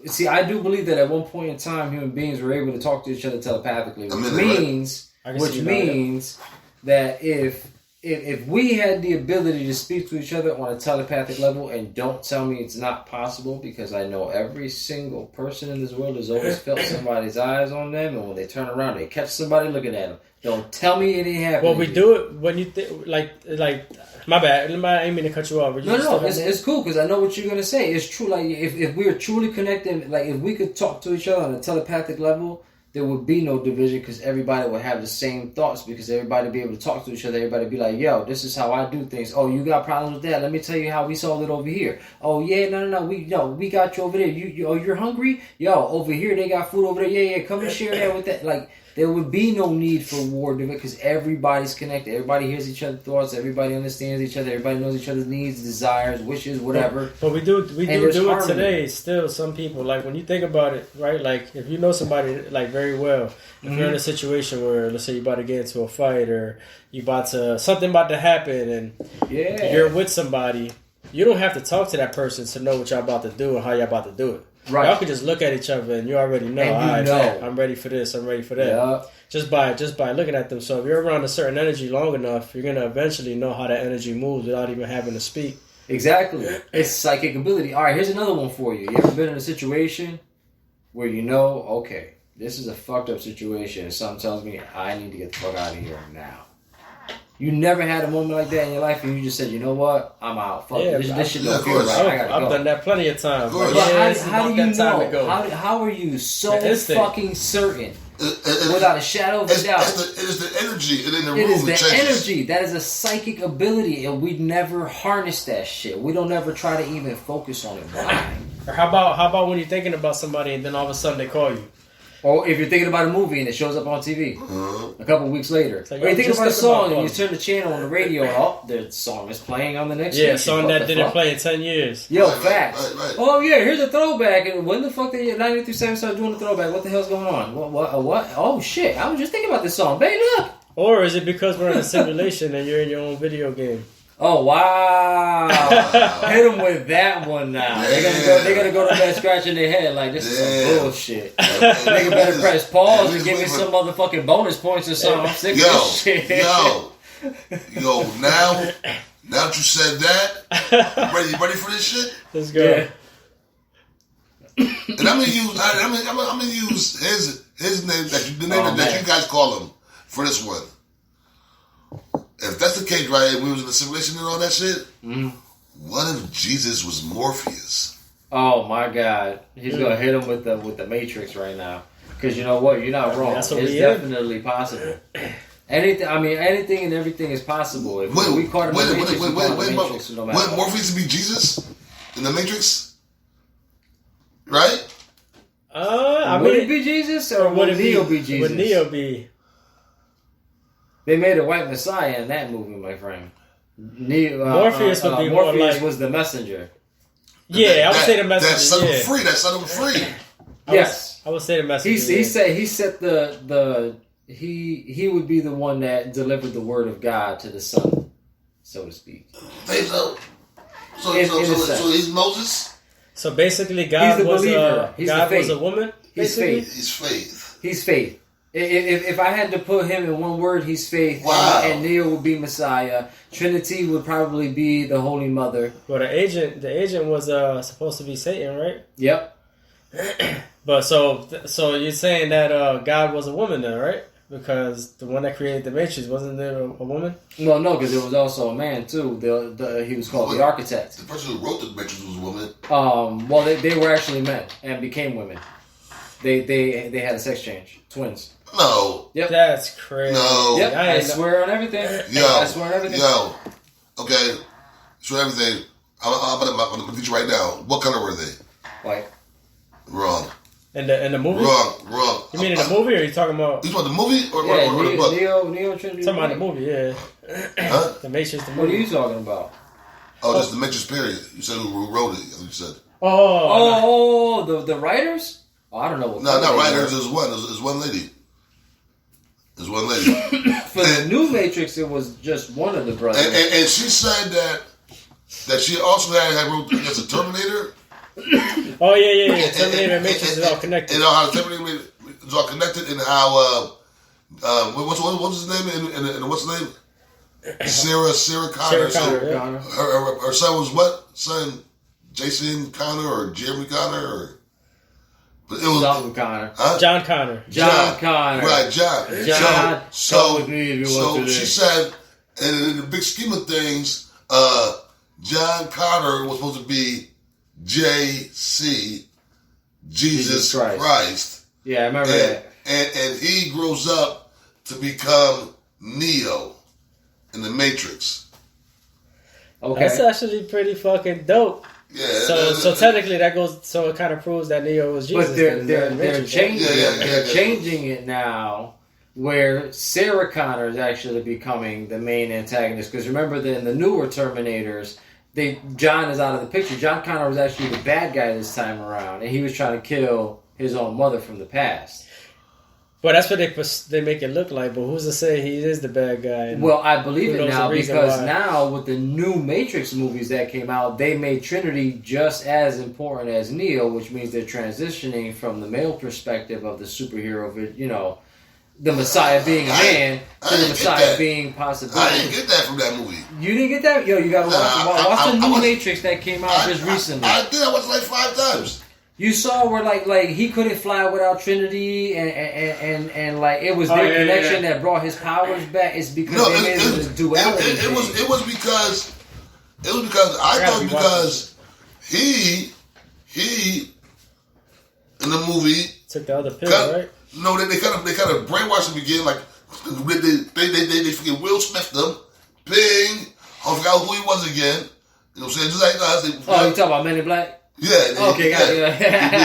See, I do believe that at one point in time, human beings were able to talk to each other telepathically, which means that if we had the ability to speak to each other on a telepathic level, and don't tell me it's not possible, because I know every single person in this world has always felt somebody's eyes on them, and when they turn around, they catch somebody looking at them. Don't tell me it ain't happening. Well, we do it when you think, my bad. I didn't mean to cut you off. No, it's cool, because I know what you're going to say. It's true, if we're truly connected, if we could talk to each other on a telepathic level, there would be no division because everybody would have the same thoughts because everybody would be able to talk to each other. Everybody would be like, yo, this is how I do things. Oh, you got problems with that? Let me tell you how we solved it over here. Oh, yeah, no. We got you over there. You're hungry? Yo, over here, they got food over there. Yeah, come and share that with that. Like, there would be no need for war because everybody's connected. Everybody hears each other's thoughts. Everybody understands each other. Everybody knows each other's needs, desires, wishes, whatever. But we do do harmony. it today. Still, some people, like when you think about it, right? Like if you know somebody like very well, if you're in a situation where, let's say, you're about to get into a fight or something about to happen, and you're with somebody, you don't have to talk to that person to know what y'all about to do and how y'all about to do it. Right. Y'all can just look at each other and you already know. And I'm ready for this. I'm ready for that. Yeah. Just by looking at them. So if you're around a certain energy long enough, you're gonna eventually know how that energy moves without even having to speak. Exactly. It's psychic ability. All right, here's another one for you. You ever been in a situation where you know, okay, this is a fucked up situation and something tells me I need to get the fuck out of here now? You never had a moment like that in your life and you just said, you know what? I'm out. Fuck it. This shit don't feel right. I gotta go. I've done that plenty of times. How do you know? How are you so fucking certain? Without a shadow of a doubt. It is the energy in the room. It is the energy. That is a psychic ability, and we never harness that shit. We don't ever try to even focus on it. Why? Or how about when you're thinking about somebody and then all of a sudden they call you? Or if you're thinking about a movie and it shows up on TV a couple weeks later. Like, or you're thinking about a song and you turn the channel on the radio and the song is playing on the next station. Yeah, a song that didn't play in 10 years. Yo, facts. Right. Oh, yeah, here's a throwback. And when the fuck did 98 through 7 start doing the throwback? What the hell's going on? What? Oh, shit. I was just thinking about this song. Baby, look. Or is it because we're in a simulation and you're in your own video game? Oh, wow. Hit them with that one now. Yeah. They're gonna go to bed scratching their head like this is some bullshit. Nigga better press pause and give me some motherfucking bonus points or something. I'm sick of this shit. Yo, now that you said that, you ready for this shit? Let's go. Yeah. And I'm gonna use his name that you guys call him for this one. If that's the case, right, and we was in the simulation and all that shit, what if Jesus was Morpheus? Oh my God, he's gonna hit him with the Matrix right now. Because you know what, you're not wrong. It's definitely possible. Anything and everything is possible. If we caught him in the Matrix, wouldn't Morpheus be Jesus in the Matrix? Right? Would it be Jesus or would Neo be Jesus? Would Neo be? They made a white messiah in that movie, my friend. Morpheus would be Morpheus was the messenger. Yeah, I would say the messenger. That set him free. Yes, I would say the messenger. He would be the one that delivered the word of God to the Son, so to speak. So he's Moses. So basically, God was a woman. He's faith. He's faith. If I had to put him in one word, he's faith. Wow. And Neo would be Messiah. Trinity would probably be the Holy Mother. Well, the agent was supposed to be Satan, right? Yep. But so you're saying that God was a woman then, right? Because the one that created the Matrix, wasn't there a woman? Well, no, because there was also a man too. He was called the architect. The person who wrote the Matrix was a woman. Well, they were actually men and became women. They had a sex change, twins. No. Yep. That's crazy. No. Yep. I swear on everything. I swear on everything. Okay. Swear on everything. I'm gonna teach you right now. What color were they? White. Wrong. In the movie? Wrong. You mean in the movie, or are you talking about? You talking about the movie or the book? Neo Trinity. Talking about the movie, yeah. Huh? The Matrix, the movie. What are you talking about? Oh, just the Matrix period. You said who wrote it? I think you said. The writers? Oh, I don't know. No, not writers. There's one lady. There's one lady. For the new Matrix, it was just one of the brothers. And she said that she also had wrote against a Terminator. Oh yeah. Terminator and Matrix is all connected. And how Terminator is all connected, and how what's his name? And what's his name? Sarah Connor. Sarah Connor. Her son was what? Son Jason Connor or Jeremy Connor or. But it was Connor. Huh? John Connor. John Connor. Right, John. So she said, and in the big scheme of things, John Connor was supposed to be J.C. Jesus Christ. Yeah, I remember that. and he grows up to become Neo in the Matrix. Okay. That's actually pretty fucking dope. Yeah. So technically that goes. So it kind of proves that Neo was Jesus. But they're Matrix, changing right? they're changing it now, where Sarah Connor is actually becoming the main antagonist. Because remember, in the newer Terminators, John is out of the picture. John Connor was actually the bad guy this time around, and he was trying to kill his own mother from the past. But that's what they make it look like. But who's to say he is the bad guy? Well, I believe it now because why. now with the new Matrix movies that came out, they made Trinity just as important as Neo, which means they're transitioning from the male perspective of the superhero, you know, the Messiah being a man to the Messiah being possibility. I didn't get that from that movie. You didn't get that? Yo, you gotta watch the new Matrix that came out just recently. I did. I watched it like 5 times. You saw where like he couldn't fly without Trinity, and like it was their connection that brought his powers back. It's because they made it a duality. It was because I thought because he in the movie took the other pill, right? No, they kind of brainwashed him again. Like they forget Will Smith them. Bing, I forgot who he was again. You know what I'm saying? Just like us. You talking about Men in Black? Yeah. Okay, got it.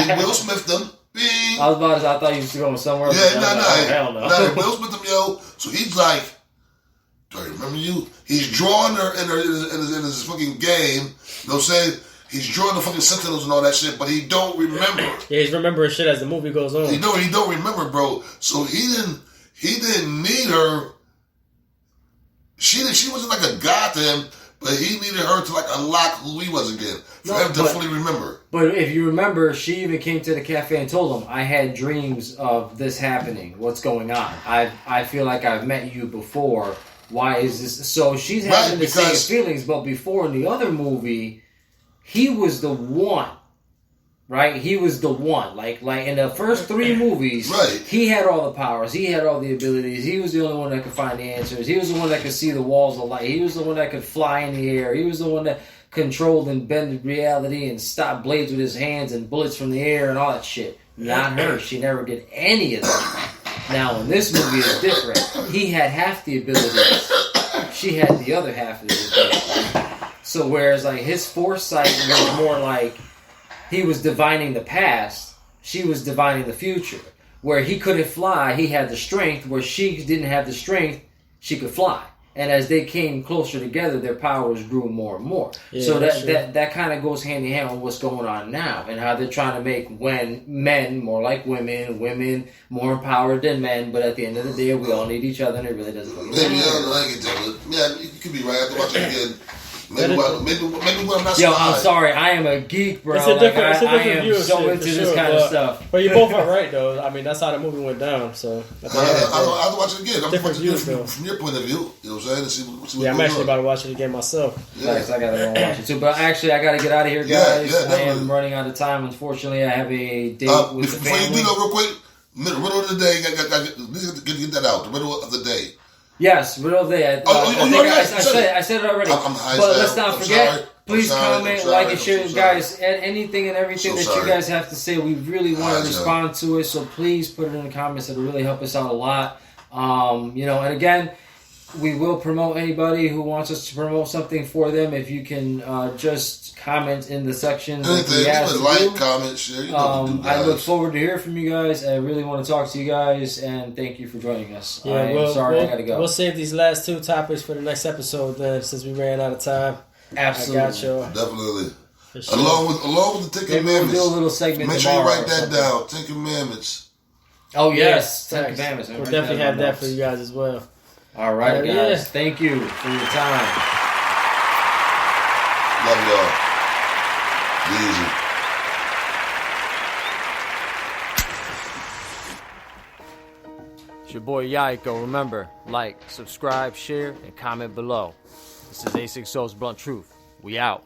They Will Smith them. Bing. I was about to say, I thought you was going somewhere. Yeah, Hell no. Nah, Will Smith them, yo. So he's like, do I remember you? He's drawing her in his fucking game. You know what I'm saying? He's drawing the fucking sentinels and all that shit, but he don't remember. Yeah, he's remembering shit as the movie goes on. He don't remember, bro. So he didn't need her. She wasn't like a god to him, but he needed her to like unlock who he was again for him to fully remember. But if you remember, she even came to the cafe and told him, "I had dreams of this happening. What's going on? I feel like I've met you before. Why is this?" So she's having the same feelings, but before in the other movie, he was the one. Right? He was the one. Like in the first 3 movies, right. He had all the powers. He had all the abilities. He was the only one that could find the answers. He was the one that could see the walls of light. He was the one that could fly in the air. He was the one that controlled and bended reality and stopped blades with his hands and bullets from the air and all that shit. Not her. She never did any of that. Now, in this movie, it's different. He had half the abilities. She had the other half of the abilities. So whereas like his foresight was more like he was divining the past, she was divining the future. Where he couldn't fly, he had the strength. Where she didn't have the strength, she could fly. And as they came closer together, their powers grew more and more. Yeah, so that kind of goes hand in hand with what's going on now and how they're trying to make men more like women more empowered than men. But at the end of the day, we all need each other, and it really doesn't matter. Maybe I get that. Yeah, you could be right. I have to watch it again. Maybe when I'm not. Yo, I'm sorry. I am a geek, bro. It's a different I am so into this kind of stuff. But you both are right, though. I mean, that's how the movie went down. So I have to watch it again. I'm different views, from your point of view. You know what I'm saying? See I'm actually about to watch it again myself. Yeah. Nice, I gotta go watch it too. But actually, I gotta get out of here, guys. I am running out of time. Unfortunately, I have a date with the family. Before you do that, real quick, riddle of the day. Get that out. The riddle of the day. Yes, riddle of the day. I said it already. But let's not forget. Please comment, like, and share, guys. And anything and everything that you guys have to say, we really want to respond to it. So please put it in the comments. It'll really help us out a lot. And again, we will promote anybody who wants us to promote something for them. If you can just comment in the section. Comment, share. I look forward to hearing from you guys. I really want to talk to you guys, and thank you for joining us. Yeah, I'm sorry, I gotta go. We'll save these last 2 topics for the next episode then, since we ran out of time. Absolutely. I got you. Definitely. Sure. Along with the 10 Commandments. We'll do a little segment. Make sure you write that down. 10 Commandments. Oh yes, 10 Commandments. We'll definitely have that for you guys as well. All right, guys. Yeah. Thank you for your time. Love y'all. Easy. It's your boy Yaiko. Remember, like, subscribe, share, and comment below. This is A6O's Blunt Truth. We out.